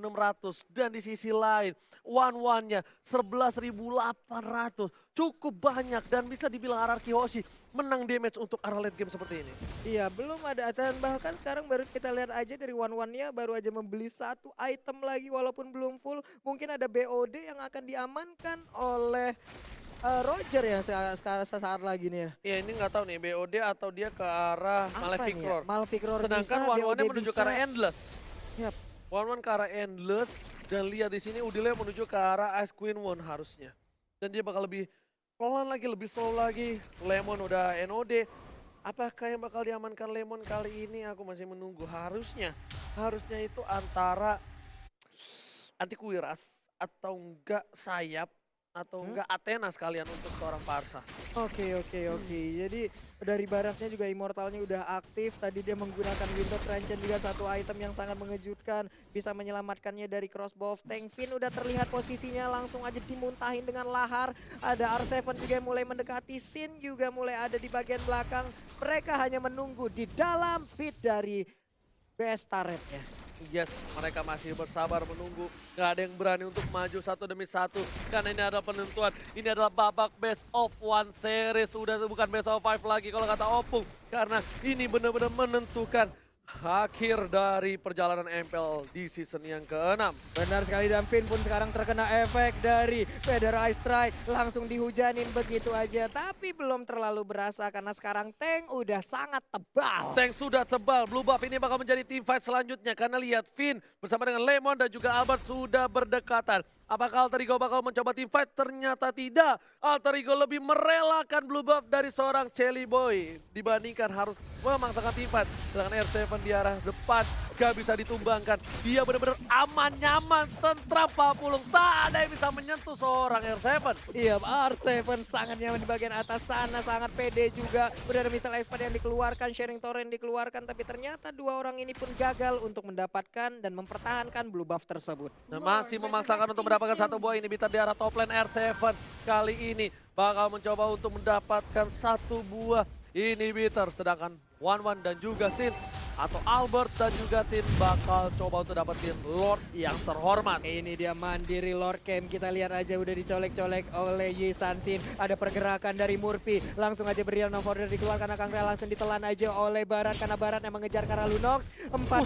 dan di sisi lain one-one-nya 11.800. Cukup banyak dan bisa dibilang RRQ Hoshi menang damage untuk arah late game seperti ini. Iya, belum ada dan bahkan sekarang baru kita lihat aja dari one-one-nya baru aja membeli 1 item lagi walaupun belum full. Mungkin ada BOD yang akan diamankan oleh Roger ya sekarang saat lagi nih ya. Ya ini nggak tahu nih BOD atau dia ke arah Malefic Apa nih ya? Roar. Malefic Roar Sedangkan bisa, one-one-nya BOD menuju bisa. ke arah Endless. Yap. One-one ke arah Endless dan lihat di sini Udile menuju ke arah Ice Queen One harusnya. Dan dia bakal lebih pelan lagi, lebih slow lagi. Lemon udah NOD. Apakah yang bakal diamankan Lemon kali ini? Aku masih menunggu. Harusnya itu antara Antiquiras atau enggak Sayap atau enggak Athena sekalian untuk seorang Parsa. Oke. Jadi dari Barasnya juga Immortalnya udah aktif. Tadi dia menggunakan Winter Truncheon juga satu item yang sangat mengejutkan. Bisa menyelamatkannya dari crossbow of tank. Finn udah terlihat posisinya langsung aja dimuntahin dengan lahar. Ada R7 juga yang mulai mendekati. Sin juga mulai ada di bagian belakang. Mereka hanya menunggu di dalam pit dari best turretnya. Yes, mereka masih bersabar menunggu. Gak ada yang berani untuk maju satu demi satu. Karena ini adalah penentuan. Ini adalah babak best of 1 series. Sudah bukan best of 5 lagi kalau kata Opung. Karena ini benar-benar menentukan akhir dari perjalanan MPL di season yang ke-6. Benar sekali, dan Finn pun sekarang terkena efek dari Feather Ice Strike. Langsung dihujanin begitu aja. Tapi belum terlalu berasa karena sekarang tank udah sangat tebal. Tank sudah tebal, blue buff ini bakal menjadi team fight selanjutnya. Karena lihat Finn bersama dengan Lemon dan juga Albert sudah berdekatan. Apakah Alter Ego bakal mencoba team fight? Ternyata tidak. Alter Ego lebih merelakan blue buff dari seorang Sally Boy dibandingkan harus memaksakan team fight. Sedangkan R7 di arah depan gak bisa ditumbangkan. Dia benar-benar aman, nyaman, tentram Pak Pulung. Tak ada yang bisa menyentuh seorang R7. Iya, R7 sangat nyaman di bagian atas sana, sangat pede juga. Udah ada misal Espada yang dikeluarkan, Sharing Torrent dikeluarkan, tapi ternyata dua orang ini pun gagal untuk mendapatkan dan mempertahankan blue buff tersebut. Dan masih memaksakan untuk mendapatkan satu buah inhibitor di arah top lane R7. Kali ini bakal mencoba untuk mendapatkan satu buah inhibitor. Sedangkan Wan dan juga Sin atau Albert dan juga Sin bakal coba untuk dapetin Lord yang terhormat. Ini dia mandiri Lord Camp, kita lihat aja udah dicolek-colek oleh Yi San-Sin. Ada pergerakan dari Murphy, langsung aja Brilliant of Order dikeluarkan, Kang Rea langsung ditelan aja oleh Barat karena Barat yang mengejar ke arah Lunox.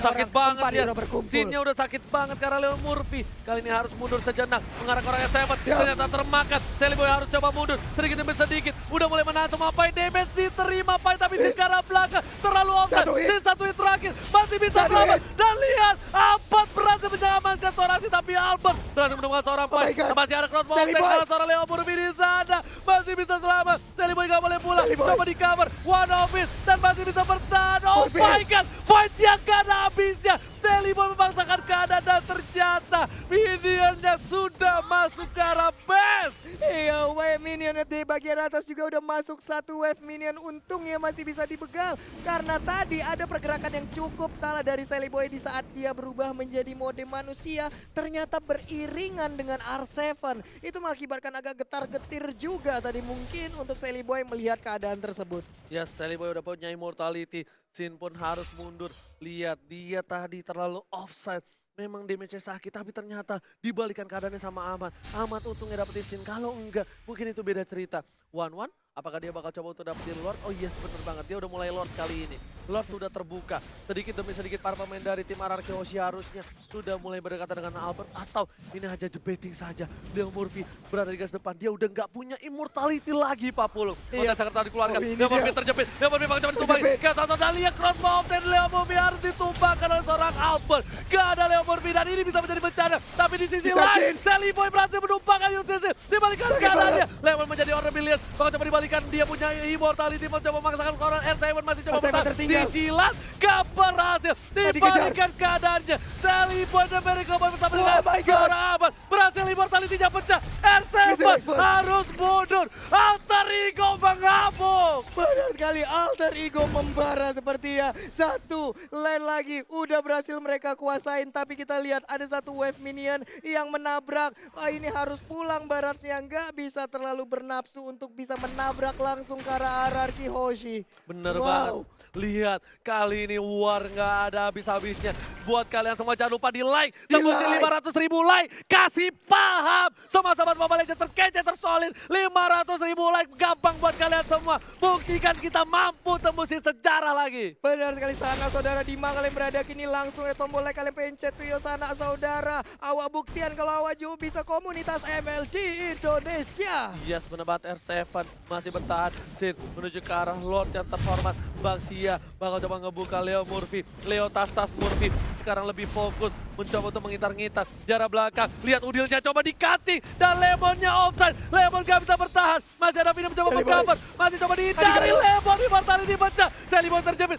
Sakit banget ya, hero berkumpul. Sinnya udah sakit banget karena Leo Murphy. Kali ini harus mundur sejenak, mengarah ke orang S7, ternyata termakan. Sally Boy harus coba mundur, sedikit demi sedikit. Udah mulai menahan semua Pai, damage diterima Pai, tapi Sin ke arah belakang. Terlalu offside, Sin satu hit terakhir, masih bisa selamat. Dan lihat, Albert berhasil menyelamatkan seorang Sin, tapi Albert berhasil menemukan seorang Pai. Masih ada crossbow Sally offside Boy. kalau seorang Leo Murphy di sana. Masih bisa selamat, Sally Boy gak boleh pulang, coba di cover, one of it, dan masih bisa bertahan. Oh my god, fight yang gak ada habisnya. Sally Boy memaksakan keadaan dan ternyata minionnya sudah masuk ke arah base. Iya, wave minion di bagian atas juga udah masuk satu wave minion. Untungnya masih bisa dibegal karena tadi ada pergerakan yang cukup salah dari Sally Boy di saat dia berubah menjadi mode manusia. Ternyata beriringan dengan R7. Itu mengakibatkan agak getar-getir juga tadi mungkin untuk Sally Boy melihat keadaan tersebut. Yes, Sally Boy udah punya immortality. Sin pun harus mundur. Lihat, dia tadi terlalu offside. Memang damage-nya sakit, tapi ternyata dibalikan keadaannya sama Ahmad. Ahmad untungnya dapetin Sin, kalau enggak mungkin itu beda cerita. Wan, apakah dia bakal coba untuk dapetin Lord? Oh yes, bener banget, dia udah mulai Lord kali ini. Lord sudah terbuka, sedikit demi sedikit para pemain dari tim RRQ Hoshi harusnya sudah mulai berdekatan dengan Albert. Atau ini hanya jebeting saja, Leo Murphy berada di garis depan, dia udah nggak punya immortality lagi Pak Pulung. Kontes sangat tadi dikeluarkan, Leo Murphy terjepit, Leo Murphy bakal coba ditumbangin. Kayak dan lihat crossbow dan Leo Murphy harus ditumbangkan oleh seorang Albert. Gak ada Leo Murphy dan ini bisa menjadi bencana. Tapi di sisi lain, Sally Boy berhasil menumpangkan UCC. Dibalikan keadaannya, Lemon menjadi orang billion. Bakal coba dibalikan, dia punya immortality, mau coba memaksakan orang R7 masih coba bertahan. Dijilat, gak berhasil. Dibalikan keadaannya, Sally Boy dan Miracle Boy bersama dengan seorang Ahmad. Berhasil immortality-nya pecah. R7 harus mundur. Alter Ego mengamuk. Benar sekali, Alter Ego membara sepertinya. Satu lane lagi udah berhasil mereka kuasain, tapi kita lihat ada satu wave minion yang menabrak. Ini harus pulang Baratnya, nggak bisa terlalu bernafsu untuk bisa menabrak langsung ke arah RRQ Hoshi. Bener banget. Lihat, kali ini war nggak ada habis-habisnya. Buat kalian semua jangan lupa di like. Tembusin 500.000 like. Kasih paham. Semua sahabat Mobile Legends terkece, tersolid. 500.000 like. Gampang buat kalian semua. Buktikan kita mampu tembusin sejarah lagi. Benar sekali sana saudara, di mana kalian berada kini langsung tombol like kalian pencet tuh sana saudara. Awak buktian kalau awak juga bisa komunitas ML di Indonesia. Yes, bener banget. R7 masih bertahan. Sin menuju ke arah Lord yang terhormat. Bang Sia bakal coba ngebuka Leo Murphy. Leo tas-tas Murphy sekarang lebih fokus mencoba untuk mengintar-ngintar jarak belakang. Lihat Udilnya coba di-cutting dan Lemonnya offside. Lemon gak bisa bertahan. Masih ada Vina mencoba mengcover. Masih coba dihindari. Lemon immortality pecah. Sally Boy terjepit.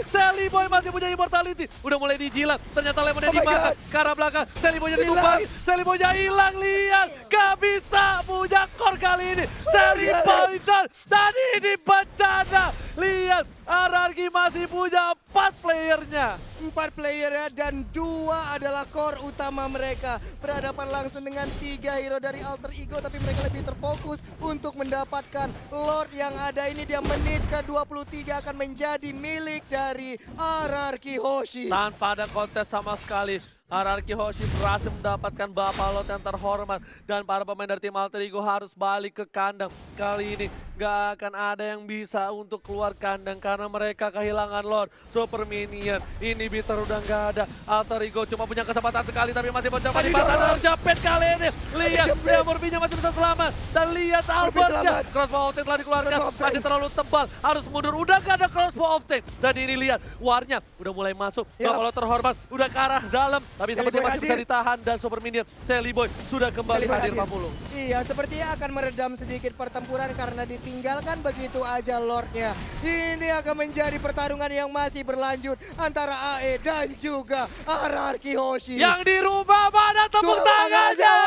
Sally Boy masih punya immortality. Udah mulai dijilat. Ternyata Lemonnya dimakan. Ke arah belakang. Sally Boynya ditumbangin. Sally Boynya hilang. Lihat. Gak bisa punya core kali ini. Sally Boy dan ini bencana. Lihat. RRQ masih punya 4 playernya. 4 player ya, dan 2 adalah core utama mereka. Berhadapan langsung dengan 3 hero dari Alter Ego, tapi mereka lebih terfokus untuk mendapatkan Lord yang ada. Ini dia menit ke-23 akan menjadi milik dari RRQ Hoshi. Tanpa ada kontes sama sekali. RRQ Hoshi berhasil mendapatkan Bapak Lot yang terhormat. Dan para pemain dari tim Alter Ego harus balik ke kandang. Kali ini gak akan ada yang bisa untuk keluar kandang karena mereka kehilangan Lord. Super Minion, inhibitor udah gak ada. Alter Ego cuma punya kesempatan sekali tapi masih mencoba dipatah. Terjepit kali ini. Lihat, Leo Murphy-nya masih bisa selamat. Dan lihat Albertnya. Crossbow of Tank telah dikeluarkan. Masih terlalu tebal. Harus mundur. Udah gak ada Crossbow of Tank. Dan ini lihat, warnya udah mulai masuk. Bapak Lot terhormat. Udah ke arah dalam. Tapi Sally sepertinya Boy masih bisa hadir. ditahan dan Super Minion Sally Boy sudah kembali Sally Boy hadir hadir. 40. Iya, sepertinya akan meredam sedikit pertempuran karena ditinggalkan begitu aja Lordnya. Ini akan menjadi pertarungan yang masih berlanjut antara AE dan juga RRQ Hoshi. Yang dirubah mana tepuk Suara tangannya?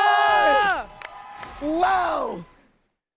Wow!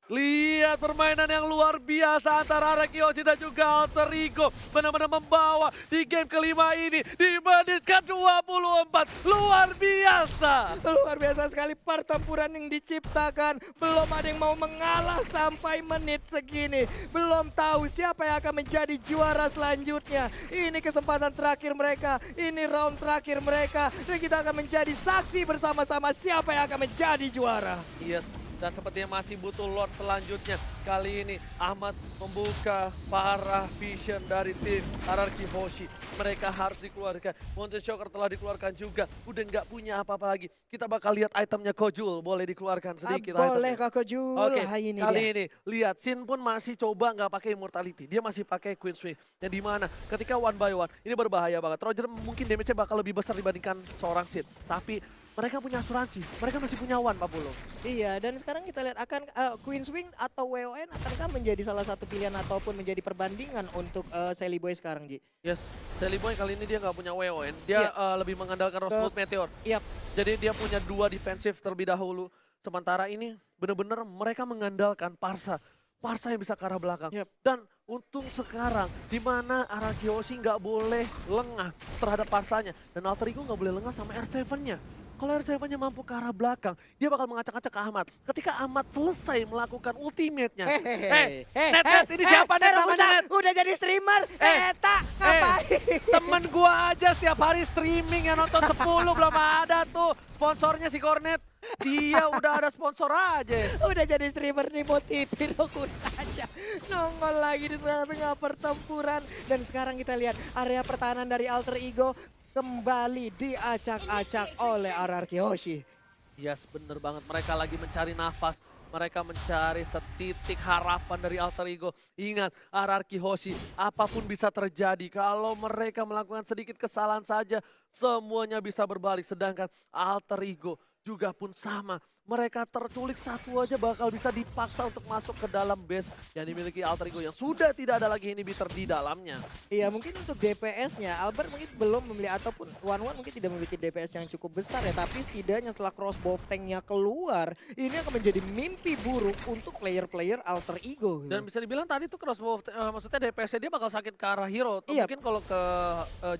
Lihat permainan yang luar biasa antara Arakiyoshi dan juga Alter Ego. Benar-benar membawa di game kelima ini di menit ke-24. Luar biasa. Luar biasa sekali pertempuran yang diciptakan. Belum ada yang mau mengalah sampai menit segini. Belum tahu siapa yang akan menjadi juara selanjutnya. Ini kesempatan terakhir mereka. Ini round terakhir mereka. Dan kita akan menjadi saksi bersama-sama siapa yang akan menjadi juara. Yes. Dan sepertinya masih butuh Lord selanjutnya. Kali ini Ahmad membuka para vision dari tim RRQ Hoshi. Mereka harus dikeluarkan. Mountain Shocker telah dikeluarkan juga. Udah nggak punya apa-apa lagi. Kita bakal lihat itemnya Kojul. Boleh dikeluarkan sedikit Boleh itemnya. Kak Jul. Oke, Ini kali dia. ini lihat Sin pun masih coba nggak pakai Immortality. Dia masih pakai Queen Swift. Yang dimana ketika one by one ini berbahaya banget. Roger mungkin damage-nya bakal lebih besar dibandingkan seorang Sin. Tapi mereka punya asuransi. Mereka masih punya one, Pak Polo. Iya, dan sekarang kita lihat akan Queen Swing atau WON akankah menjadi salah satu pilihan ataupun menjadi perbandingan untuk Sally Boy sekarang, Ji? Yes, Sally Boy kali ini dia nggak punya WON. Dia Iya. lebih mengandalkan Rosewood Meteor. Yap. Jadi dia punya 2 defensif terlebih dahulu. Sementara ini benar-benar mereka mengandalkan Parsa. Parsa yang bisa ke arah belakang. Yep. Dan untung sekarang di mana Arakiyoshi nggak boleh lengah terhadap Parsanya. Dan Alter Ego nggak boleh lengah sama R7-nya. Kalau R7-nya mampu ke arah belakang, dia bakal mengacak-acak ke Ahmad. Ketika Ahmad selesai melakukan ultimate-nya. Net, ini siapa Net namanya Net? Udah jadi streamer. Tak, ngapain? Temen gua aja setiap hari streaming yang nonton 10 belum ada tuh. Sponsornya si Cornet. Dia udah ada sponsor aja. Udah jadi streamer nih, mau TV rokok saja. Nongol lagi di tengah-tengah pertempuran. Dan sekarang kita lihat area pertahanan dari Alter Ego kembali diacak-acak oleh RRQ Hoshi. Yes, bener banget. Mereka lagi mencari nafas. Mereka mencari setitik harapan dari Alter Ego. Ingat, RRQ Hoshi, apapun bisa terjadi. Kalau mereka melakukan sedikit kesalahan saja, semuanya bisa berbalik. Sedangkan Alter Ego juga pun sama. Mereka terculik satu aja bakal bisa dipaksa untuk masuk ke dalam base yang dimiliki Alter Ego yang sudah tidak ada lagi inhibitor di dalamnya. Iya, mungkin untuk DPS-nya Albert mungkin belum memiliki ataupun One mungkin tidak memiliki DPS yang cukup besar ya, tapi setidaknya setelah crossbow tank-nya keluar, ini akan menjadi mimpi buruk untuk player-player Alter Ego. Dan bisa dibilang tadi tuh crossbow, maksudnya DPS-nya dia bakal sakit ke arah hero. Tuh Iya. mungkin kalau ke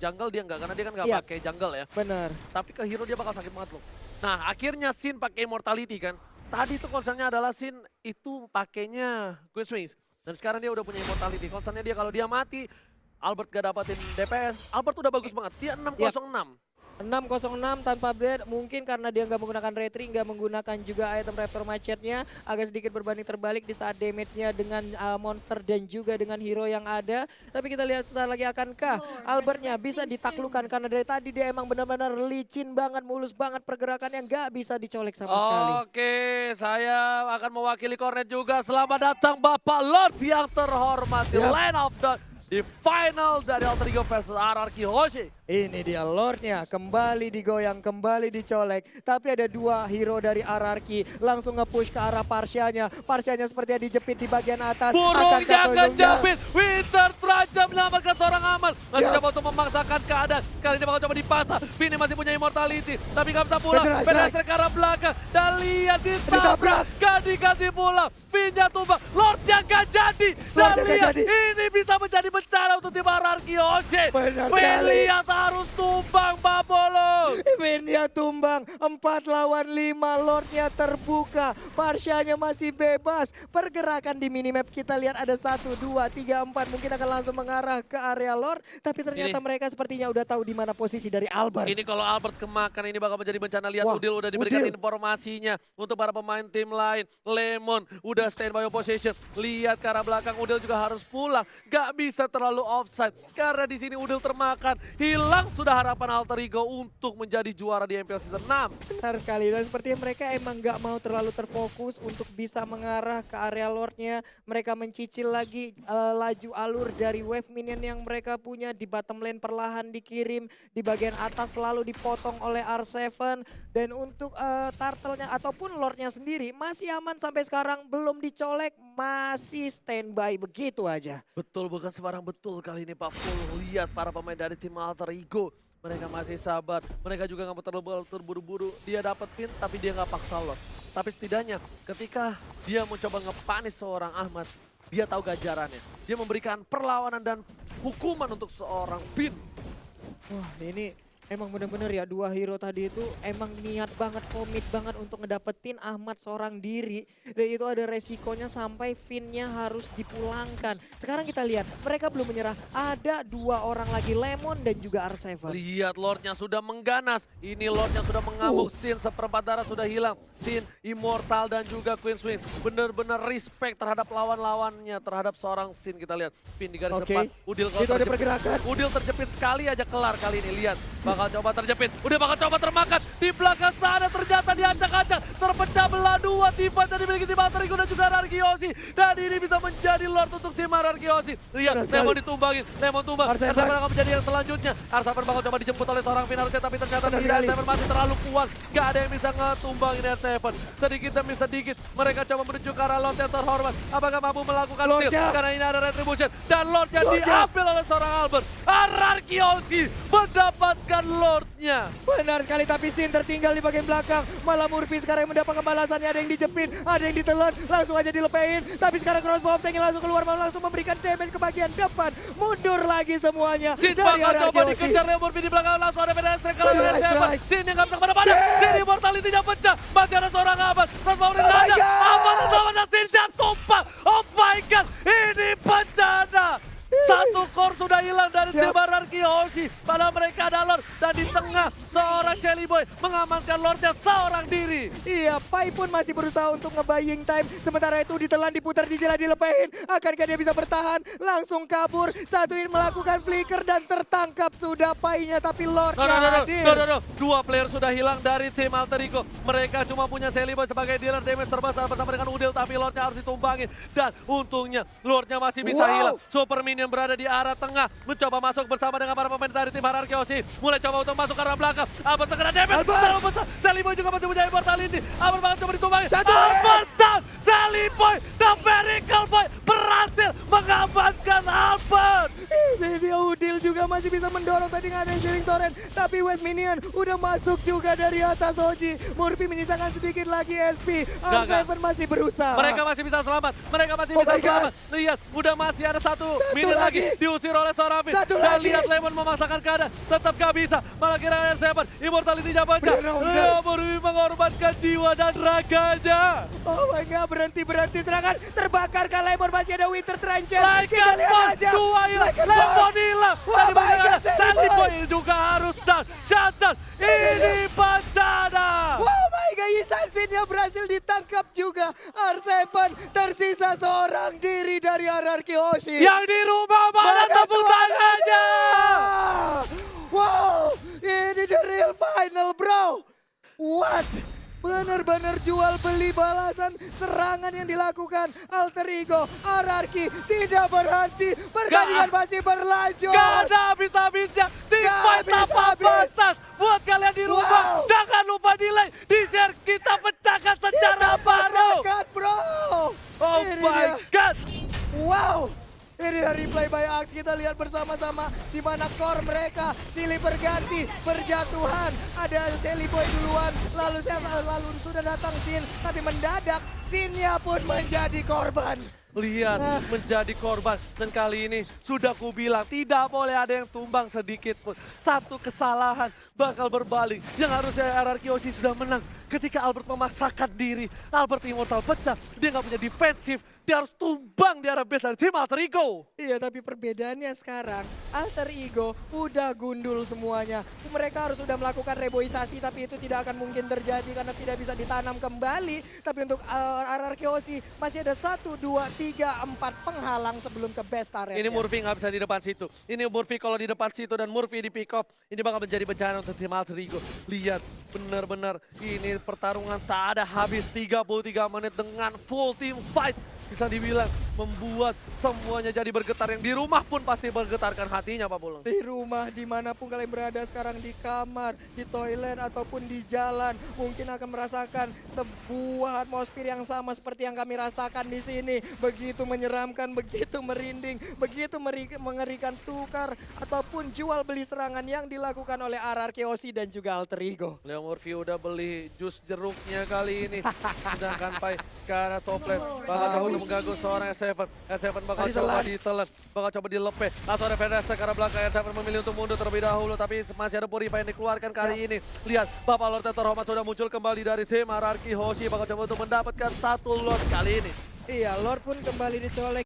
jungle dia enggak, karena dia kan nggak Iya. pakai jungle ya. Benar. Tapi ke hero dia bakal sakit banget loh. Nah akhirnya Sin pakai Immortality kan. Tadi tuh concernnya adalah Sin itu pakainya Queen Swings. Dan sekarang dia udah punya Immortality. Concernnya dia kalau dia mati, Albert gak dapatin DPS. Albert udah bagus banget, dia 606. 606 tanpa blade, mungkin karena dia nggak menggunakan retri, nggak menggunakan juga item raptor macetnya, agak sedikit berbanding terbalik di saat damage-nya dengan monster dan juga dengan hero yang ada. Tapi kita lihat sesaat lagi akankah Albertnya bisa ditaklukkan, karena dari tadi dia emang benar-benar licin banget, mulus banget pergerakannya, nggak bisa dicolek sama sekali. Oke, saya akan mewakili Cornet juga. Selamat datang Bapak Lord yang terhormat di Yap. Line of the di final dari Alter Ego versus RRQ Hoshi. Ini dia Lordnya, kembali digoyang, kembali dicolek. Tapi ada 2 hero dari RRQ langsung nge-push ke arah Parsianya. Parsianya sepertinya dijepit di bagian atas. Burungnya Akankah kejepit, Winter terancam menyelamatkan seorang aman. Masih Ya. coba untuk memaksakan keadaan. Kali ini bakal coba dipasang. Vini masih punya Immortality, tapi gak bisa pulang. Penetrasi. Penetrasi ke arah belakang. Dan lihat Ditabrak. ditabrak, gak dikasih pulang. Vinnya tumbang, Lordnya gak jadi. Dan Lordnya gak lihat jadi. ini bisa menjadi bencana untuk tim RRQ Hoshi. Benar sekali. Lihat harus tumbang Pak Bolo. Vinnya tumbang, 4 lawan 5, Lordnya terbuka, Parsianya masih bebas. Pergerakan di minimap kita lihat ada 1, 2, 3, 4, mungkin akan langsung mengarah ke area Lord. Tapi ternyata Ini. mereka sepertinya udah tahu di mana posisi dari Albert. Ini kalau Albert kemakan ini bakal menjadi bencana. Lihat Wah, Udil udah diberikan Udil. informasinya untuk para pemain tim lain. Lemon udah standby opposition. Lihat ke arah belakang Udil juga harus pulang. Gak bisa terlalu terlalu offside. Karena di sini Udil termakan. Hilang sudah harapan Alter Ego untuk menjadi juara di MPL Season 6. Benar sekali, dan sepertinya mereka emang nggak mau terlalu terfokus untuk bisa mengarah ke area Lordnya. Mereka mencicil lagi laju alur dari wave minion yang mereka punya. Di bottom lane perlahan dikirim, di bagian atas selalu dipotong oleh R7. Dan untuk turtle-nya ataupun Lordnya sendiri masih aman sampai sekarang, belum dicolek, masih standby begitu aja. Betul, bukan sembarang betul kali ini Pak Full. Lihat para pemain dari tim Alter Ego. Mereka masih sabar, mereka juga nggak mau terlalu terburu-buru. Dia dapat pin tapi dia nggak paksa Lord. Tapi setidaknya ketika dia mencoba ngepanis seorang Ahmad, dia tahu ganjarannya. Dia memberikan perlawanan dan hukuman untuk seorang Pin. Wah, ini emang bener-bener ya, dua hero tadi itu emang niat banget, komit banget untuk ngedapetin Ahmad seorang diri. Dan itu ada resikonya sampai Finn-nya harus dipulangkan. Sekarang kita lihat, mereka belum menyerah. Ada dua orang lagi, Lemon dan juga R7. Lihat Lordnya sudah mengganas. Ini Lordnya sudah mengamuk. Sin seperempat darah sudah hilang. Sin, Immortal dan juga Queen Swings. Benar-benar respect terhadap lawan-lawannya. Terhadap seorang Sin, kita lihat. Pin di garis depan. Udil kalau itu ada pergerakan. Udil terjepit sekali aja kelar kali ini. Lihat, bakal coba terjepit. Udah bakal coba termakan. Di belakang sana ternyata diacak-acak. Terpecah belah dua. Tiba tadi dimiliki tim Alter Ego dan juga Rarky Yoshi. Dan ini bisa menjadi Lord untuk tim Rarky Yoshi. Lihat, Lemon ditumbangin. Lemon tumbang. R7 akan menjadi yang selanjutnya. R7 bakal coba dijemput oleh seorang Finn RC. Tapi ternyata tidak. R7 masih terlalu kuat. Gak ada yang bisa ngetumbangin R7. Sedikit demi sedikit. Mereka coba menuju ke arah Lord yang terhormat. Apakah mampu melakukan steal? Karena ini ada Retribution. Dan Lordnya diambil oleh seorang Albert. Rarky Yoshi mendapatkan Lordnya. Benar sekali, tapi Sin tertinggal di bagian belakang. Malah Murphy sekarang yang mendapatkan balasannya. Ada yang dijepit, ada yang ditelan, langsung aja dilepein. Tapi sekarang crossbow of tank langsung keluar, malah langsung memberikan damage ke bagian depan. Mundur lagi semuanya. Sin dari bakal coba Yoshi. dikejar Leo Murphy di belakang, langsung ada PDS strike kalau ada Seven. Sin yang nggak bisa kemana-mana. Sin immortality-nya pecah. Masih ada seorang Ahmad. Crossbow ini nggak ada. Ahmad bersama Sin jatuh. Oh my god, ini bencana. Satu core sudah hilang dari tim Rarky Yoshi. Padahal mereka ada Lord. Dan di tengah seorang Jelly Boy mengamankan Lordnya seorang diri. Iya, Pai pun masih berusaha untuk nge-buying time. Sementara itu ditelan, diputar, dijelah, dilepehin. Akankah dia bisa bertahan? Langsung kabur. Satuin melakukan flicker dan tertangkap sudah Pai-nya. Tapi Lordnya hadir. Dua player sudah hilang dari tim Alter Ego. Mereka cuma punya Jelly Boy sebagai dealer damage terbesar bersama dengan Udil. Tapi Lordnya harus ditumbangin. Dan untungnya Lordnya masih bisa hilang. Super Minion berada di arah tengah. Mencoba masuk bersama dengan para pemain dari tim Rarky Yoshi. Mulai coba untuk masuk ke arah belakang. Albert terkena damage. Terlalu besar. Jelly Boy juga masih punya immortality. Albert bakal coba ditumbangin. Albert down. Jelly Boy, the Miracle Boy berhasil mengamankan Albert. Ini Udil juga masih bisa mendorong, tadi nggak ada yang sharing torrent. Tapi wave minion udah masuk juga dari atas Oji. Murphy menyisakan sedikit lagi SP. R7 masih berusaha. Mereka masih bisa selamat. Mereka masih bisa selamat. Lihat, udah masih ada satu minion lagi. Diusir oleh seorang Finn. Dan lihat Lemon memasakkan keadaan. Tetap gak bisa. Malah kira R7. Immortality-nya pecah. Murphy mengorbankan jiwa dan raganya. Oh my god, berhenti serangan. Terbakarkan Lemon, masih ada Winter Trencher. Kita lihat aja. Dua hilang. Lemon hilang. Tadi bagaimana? Jelly Boy juga harus down. Shutdown. Ini bencana. Oh my god, Isansinnya berhasil ditangkap juga. R7 tersisa seorang diri dari Rarky Yoshi. Yang di rumah mana tepuk tangannya? Wow, ini the real final bro. What? Benar-benar jual beli balasan serangan yang dilakukan Alter Ego. Rarky tidak berhenti, pertandingan masih berlanjut. Gak ada habis-habisnya. Team fight tanpa batas. Buat kalian di rumah, jangan lupa di like, di share, kita pecahkan sejarah baru. Pecahkan bro. Oh Ini my dia. god. Wow. Ini dari replay by Axe, kita lihat bersama-sama di mana core mereka silih berganti, berjatuhan. Ada Jelly Boy duluan, lalu sudah datang Sin, tapi mendadak Sin-nya pun menjadi korban. Lihat, menjadi korban. Dan kali ini sudah kubilang tidak boleh ada yang tumbang sedikit pun. Satu kesalahan bakal berbalik. Yang harusnya Rarky Yoshi sudah menang. Ketika Albert memaksakan diri, Albert Immortal pecah. Dia nggak punya defensif. dia harus tumbang di arah base dari tim Alter Ego. Iya, tapi perbedaannya sekarang Alter Ego udah gundul semuanya. Mereka harus sudah melakukan reboisasi tapi itu tidak akan mungkin terjadi karena tidak bisa ditanam kembali. Tapi untuk RRQ Hoshi masih ada 1, 2, 3, 4 penghalang sebelum ke best area. Ini Murphy nggak bisa di depan situ. Ini Murphy kalau di depan situ dan Murphy di pick off. Ini bakal menjadi bencana untuk tim Alter Ego. Lihat benar-benar ini pertarungan tak ada habis 33 menit dengan full team fight. Bisa dibilang membuat semuanya jadi bergetar. Yang di rumah pun pasti bergetarkan hatinya Pak Pulung. Di rumah, dimanapun kalian berada sekarang, di kamar, di toilet, ataupun di jalan, mungkin akan merasakan sebuah atmosfer yang sama seperti yang kami rasakan di sini. Begitu menyeramkan, begitu merinding, begitu mengerikan tukar ataupun jual beli serangan yang dilakukan oleh RRQ Hoshi dan juga Alter Ego. Leo Murphy udah beli jus jeruknya kali ini. Sedangkan Pai ke arah top lane. Bakal coba untuk mengganggu seorang S7. S7 bakal coba ditelan. Bakal coba dilepe. Langsung ada Fedesta ke arah belakang. S7 memilih untuk mundur terlebih dahulu. Tapi masih ada Purify yang dikeluarkan kali ini. Lihat Bapak Lord Terhormat sudah muncul kembali dari tim RRQ Hoshi. Bakal coba untuk mendapatkan 1 Lord kali ini. Iya, Lord pun kembali dicolek.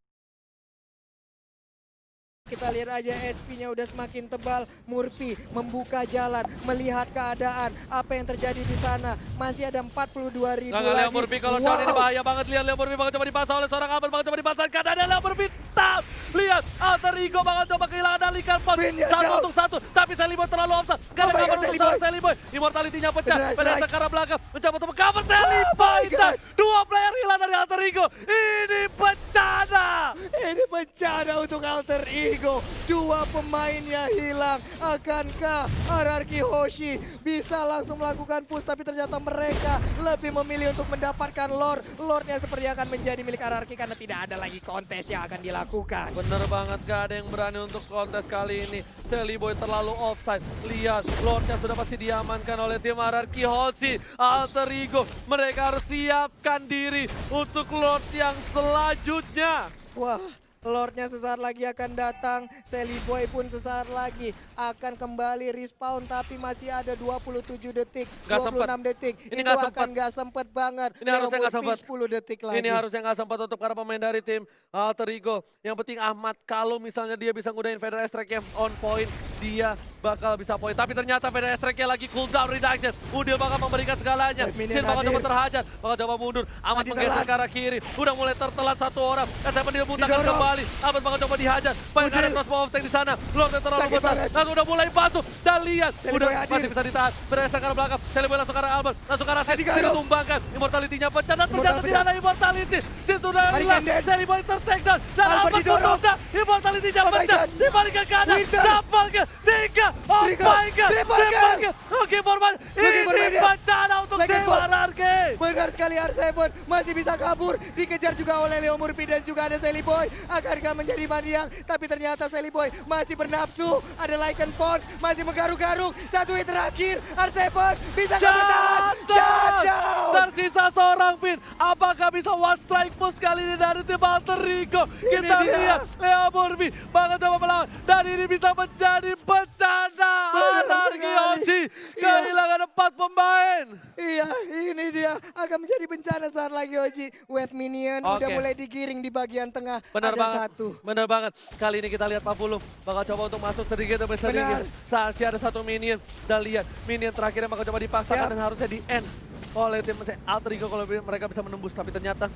Kita lihat aja HP-nya udah semakin tebal. Murphy membuka jalan, melihat keadaan, apa yang terjadi di sana. Masih ada 42.000 Nggak, lagi. Leo Murphy kalau down ini bahaya banget. Lihat Leo Murphy bakal coba dipasang oleh seorang Albert. Bakal coba dipasangkan. Ada Leo Murphy. Tap. Lihat Alter Ego bakal coba kehilangan Alikan Pot. Satu untuk satu. Tapi Seliboy terlalu offside. Karena cover untuk seorang Seliboy. Immortality-nya pecah. Pada sekarang belakang. Mencoba untuk cover Seliboy. Dan 2 player hilang dari Alter Ego. Ini bencana. Ini bencana untuk Alter Ego. 2 pemainnya hilang. Akankah RRQ Hoshi bisa langsung melakukan push? Tapi ternyata mereka lebih memilih untuk mendapatkan Lord. Lordnya seperti akan menjadi milik RRQ karena tidak ada lagi kontes yang akan dilakukan. Bener banget, gak ada yang berani untuk kontes kali ini. Seliboy terlalu offside. Lihat, Lordnya sudah pasti diamankan oleh tim RRQ Hoshi. Alter Ego, mereka harus siapkan diri untuk Lord yang selanjutnya. Wah, Lordnya sesaat lagi akan datang. Seliboy pun sesaat lagi akan kembali respawn. Tapi masih ada 27 detik, Nggak 26 sempet. detik. Ini Itu nggak akan sempet. nggak sempet banget. Ini harusnya nggak Leo Murphy sempet. 10 detik lagi. Ini harusnya nggak sempat untuk para pemain dari tim Alter Ego. Yang penting Ahmad, kalau misalnya dia bisa ngudahin Federer Strike-nya on point, dia bakal bisa poin. Tapi ternyata Federer Strike-nya lagi cooldown reduction. Udil bakal memberikan segalanya. Minion Sin bakal hadir. coba terhajar, bakal coba mundur. Ahmad Adi menggeser telat. ke arah kiri. Udah mulai tertelat 1 orang. SM dimuntahkan Didorong. kembali. Ahmad bakal coba dihajar. Banyak ada crossbow of tank di sana. Lord yang terlalu Sakit besar. banget. Langsung udah mulai masuk. Dan lihat, Seliboy udah hadir. masih bisa ditahan. Federer Strike ke arah belakang. Seliboy langsung ke arah Albert. Langsung ke arah Sin. Adi Sin Garo. ditumbangkan. Immortality-nya pecah. Dan ternyata Immortal tidak ada immortality. Sin sudah Hari hilang. Kanden. Seliboy ter-take down. Dan Albert Albert didorong. menunda. Immortality-nya Oh my pecah. God. Dibalikan ke kanan. Winter. Double kill. 3. Oh Triple. my God. Triple kill. Oke, Forman. Bagi Ini Forman, ya. bencana untuk Like tim and box. RRQ. Benar sekali, R7 masih bisa kabur. Dikejar juga oleh Leo Murphy dan juga ada Seliboy. Akankah menjadi Maniang? Tapi ternyata Seliboy masih bernafsu. Ada Lycan Pond masih menggaruk-garuk. 1 hit terakhir. R7 bisa bertahan. Shutdown. Tersisa seorang Finn. Apakah bisa one strike push kali ini dari tim Alter Ego? Kita dia. lihat Leo Murphy bakal coba melawan. Dan ini bisa menjadi bencana. Benar RRQ sekali. Hoshi Iya. kehilangan 4 pemain. Iya, ini dia akan menjadi bencana saat lagi Oji. Wave minion udah Oke. mulai digiring di bagian tengah. Benar ada banget, 1. benar banget. Kali ini kita lihat Pak Pulung bakal coba untuk masuk sedikit demi sedikit. Masih ada 1 minion. Dan lihat minion terakhirnya bakal coba dipaksakan Siap. dan harusnya di end oleh tim Alter Ego kalau mereka bisa menembus. Tapi ternyata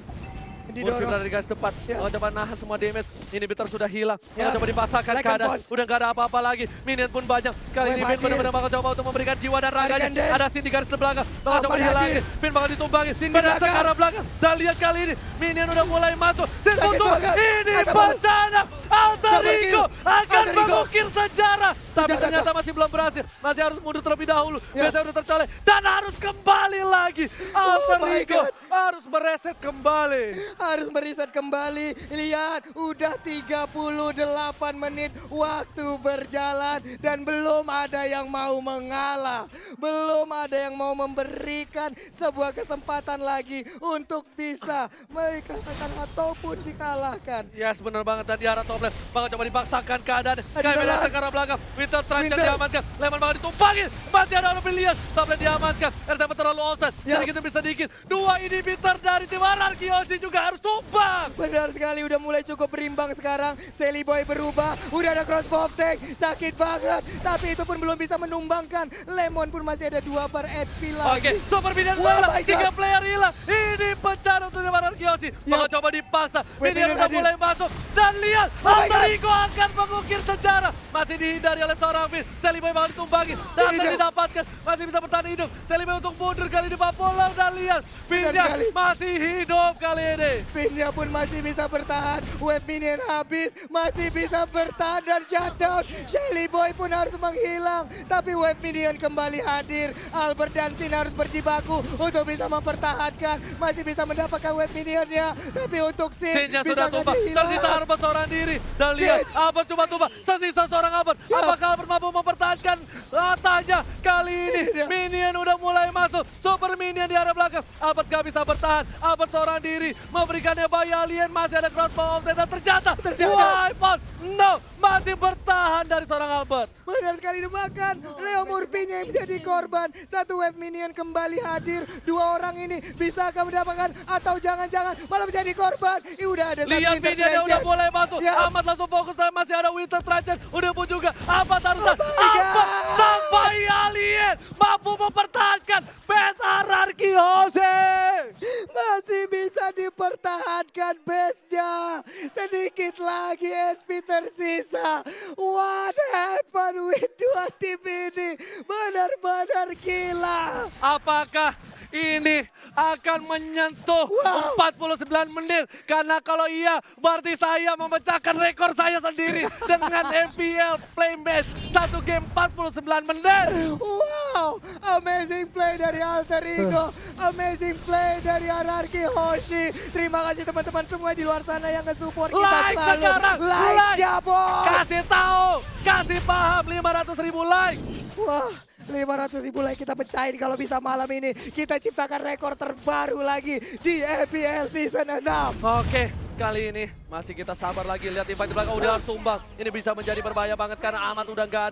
Murphy Didorong. dari garis depan, Ya. bakal coba nahan semua damage. Inhibitor sudah hilang, Ya. bakal coba dipasangkan Like keadaan. and bounce. Udah gak ada apa-apa lagi, minion pun banyak. Kali ini Wave Finn hadir. benar-benar bakal coba untuk memberikan jiwa dan raganya. and dance. Ada Sin di garis belakang, bakal coba Ahmad dihilangin. hadir. Finn bakal ditumbangi, Sin di pada belakang. ke arah belakang. Dan lihat kali ini, minion udah mulai masuk. Sin Sakit tutup, banget. ini Ada bencana. Alter Double kill. Ego akan Alter Ego. mengukir sejarah. Tapi Sejarah. ternyata masih belum berhasil, masih harus mundur terlebih dahulu. Ya. Biasanya udah tercolek dan harus kembali lagi. Alter my Ego God. harus mereset kembali. Harus meriset kembali. Lihat, udah 38 menit waktu berjalan dan belum ada yang mau mengalah. Belum ada yang mau memberikan sebuah kesempatan lagi untuk bisa mengalahkan ataupun dikalahkan. Yes, benar banget. Dan di arah top lane bakal coba dipaksakan keadaan. Adi Kayak Dalan. ke arah belakang. Winter Trance Winter. diamankan. Lemon bakal ditumpangin. Masih ada Brilliant. Sampai diamankan. R7 terlalu onside. Ya. Sedikit demi sedikit. Dua inhibitor dari tim Ararki Hoshi juga harus tumbang. Benar sekali, udah mulai cukup berimbang sekarang. Sally Boy berubah, udah ada crossbow tank, sakit banget. Tapi itu pun belum bisa menumbangkan. Lemon pun masih ada 2 bar HP lagi. Oke, Super Minion Oh hilang. my 3 God. player hilang. Ini pecah untuk tim Ararki Hoshi. Bakal coba dipaksa. Wait, Minion Minion udah hadir. mulai masuk. Dan lihat, Oh my God. Alterigo akan mengukir sejarah. Masih dihindari oleh seorang Finn. Sally Boy bakal ditumpangi. Dan Tidak. didapatkan. Masih bisa bertahan hidup. Sally Boy untuk mundur kali ini Papola. Dan lihat, Finn-nya sekali. masih hidup kali ini. Finnya pun masih bisa bertahan. Web minion habis, masih bisa bertahan dan shutdown. Shelly Boy pun harus menghilang. Tapi web minion kembali hadir. Albert dan Sin harus berjibaku untuk bisa mempertahankan. Masih bisa mendapatkan web minionnya. Tapi untuk Sin Sinnya bisa sudah tumbang, nggak dihilang. tersisa Albert seorang diri. Dan lihat, Sin. Albert cuma tumbang, tersisa seorang Albert. Ya. Apakah Albert mampu mempertahankan ratanya? Kali ini Tidak. Minion udah mulai masuk. Super Minion di arah belakang. Albert gak bisa bertahan. Albert seorang diri, memberikannya bayi alien. Masih ada crossbow dan ternyata wipe out. No, masih bertahan dari seorang Albert. Benar sekali dimakan. Leo Murphy-nya yang menjadi korban. Satu web minion kembali hadir. 2 orang ini bisakah mendapatkan atau jangan-jangan malah menjadi korban. Udah ada satu Lihat Minion yang udah mulai masuk. Ya. Ahmad langsung fokus dan masih ada Winter Trajan. Udah pun juga Ahmad harus Oh my Ahmad God. sang bayi alien mampu mempertahankan best Ararki Hoshi. Masih bisa dipertahankan base-nya. Sedikit lagi SP tersisa. What happened with 2 tim ini? Benar-benar gila. Apakah ini akan menyentuh 49 menit? Karena kalau iya, berarti saya memecahkan rekor saya sendiri dengan MPL play match 1 game 49 menit. Wow, amazing play dari Alter Ego, amazing play dari Ararki Hoshi. Terima kasih teman-teman semua di luar sana yang nge-support kita Like selalu. sekarang, Like like. ya bos. Kasih tahu, kasih paham 500.000 like. Wah, 500.000 like kita pecahin kalau bisa malam ini. Kita ciptakan rekor terbaru lagi di EPL Season 6. Oke, kali ini masih kita sabar lagi. Lihat impact di belakang udah tumbang. Ini bisa menjadi berbahaya banget karena Ahmad udah nggak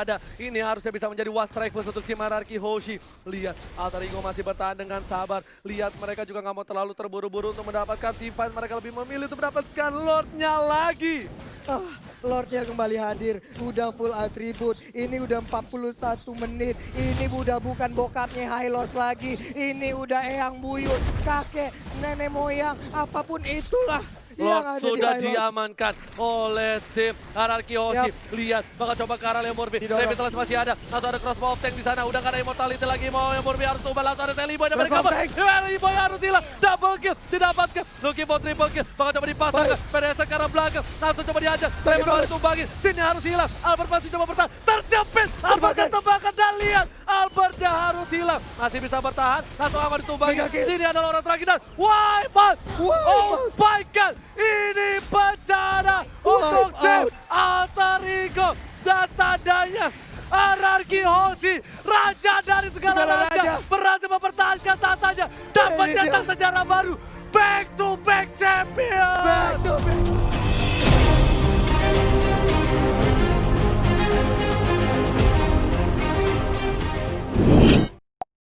ada. Ini harusnya bisa menjadi was strike untuk tim Ararki Hoshi. Lihat, Alter Ego masih bertahan dengan sabar. Lihat, mereka juga nggak mau terlalu terburu-buru untuk mendapatkan divine. Mereka lebih memilih untuk mendapatkan Lordnya lagi. Lordnya kembali hadir, udah full atribut. Ini udah 41 menit. Ini udah bukan bokapnya Hylos lagi. Ini udah eyang buyut, kakek, nenek moyang, apapun itulah. yang Lord ada di sudah Hylos. diamankan oleh tim Ararki Hoshi. Lihat, bakal coba ke arah Leo Murphy. Didorong. Revitalize masih ada. Langsung ada crossbow of tank di sana. Udah gak ada immortality lagi. Mau Leo Murphy harus tumbang. Langsung ada Sally Boy dan Crossbow mereka tank. Sally Boy harus hilang. Double kill didapatkan. Looking for triple kill. Bakal coba dipasangkan. PDS ke arah belakang. Langsung coba dihajar. Lemon bakal ditumbangin. Sini harus hilang. Albert masih coba bertahan. Terjepit. Albert ditembakkan dan lihat. Albertnya harus hilang. Masih bisa bertahan. Langsung aman ditumbangin. Mega kill. Ini adalah orang terakhir dan wipe out. Oh my god. Ini bencana untuk tim Alter Ego dan tandanya Ararki Hoshi, raja dari segala Segala raja, raja. berhasil mempertahankan tatanya dan Ini mencetak dia. sejarah baru. Back to back champion. Back to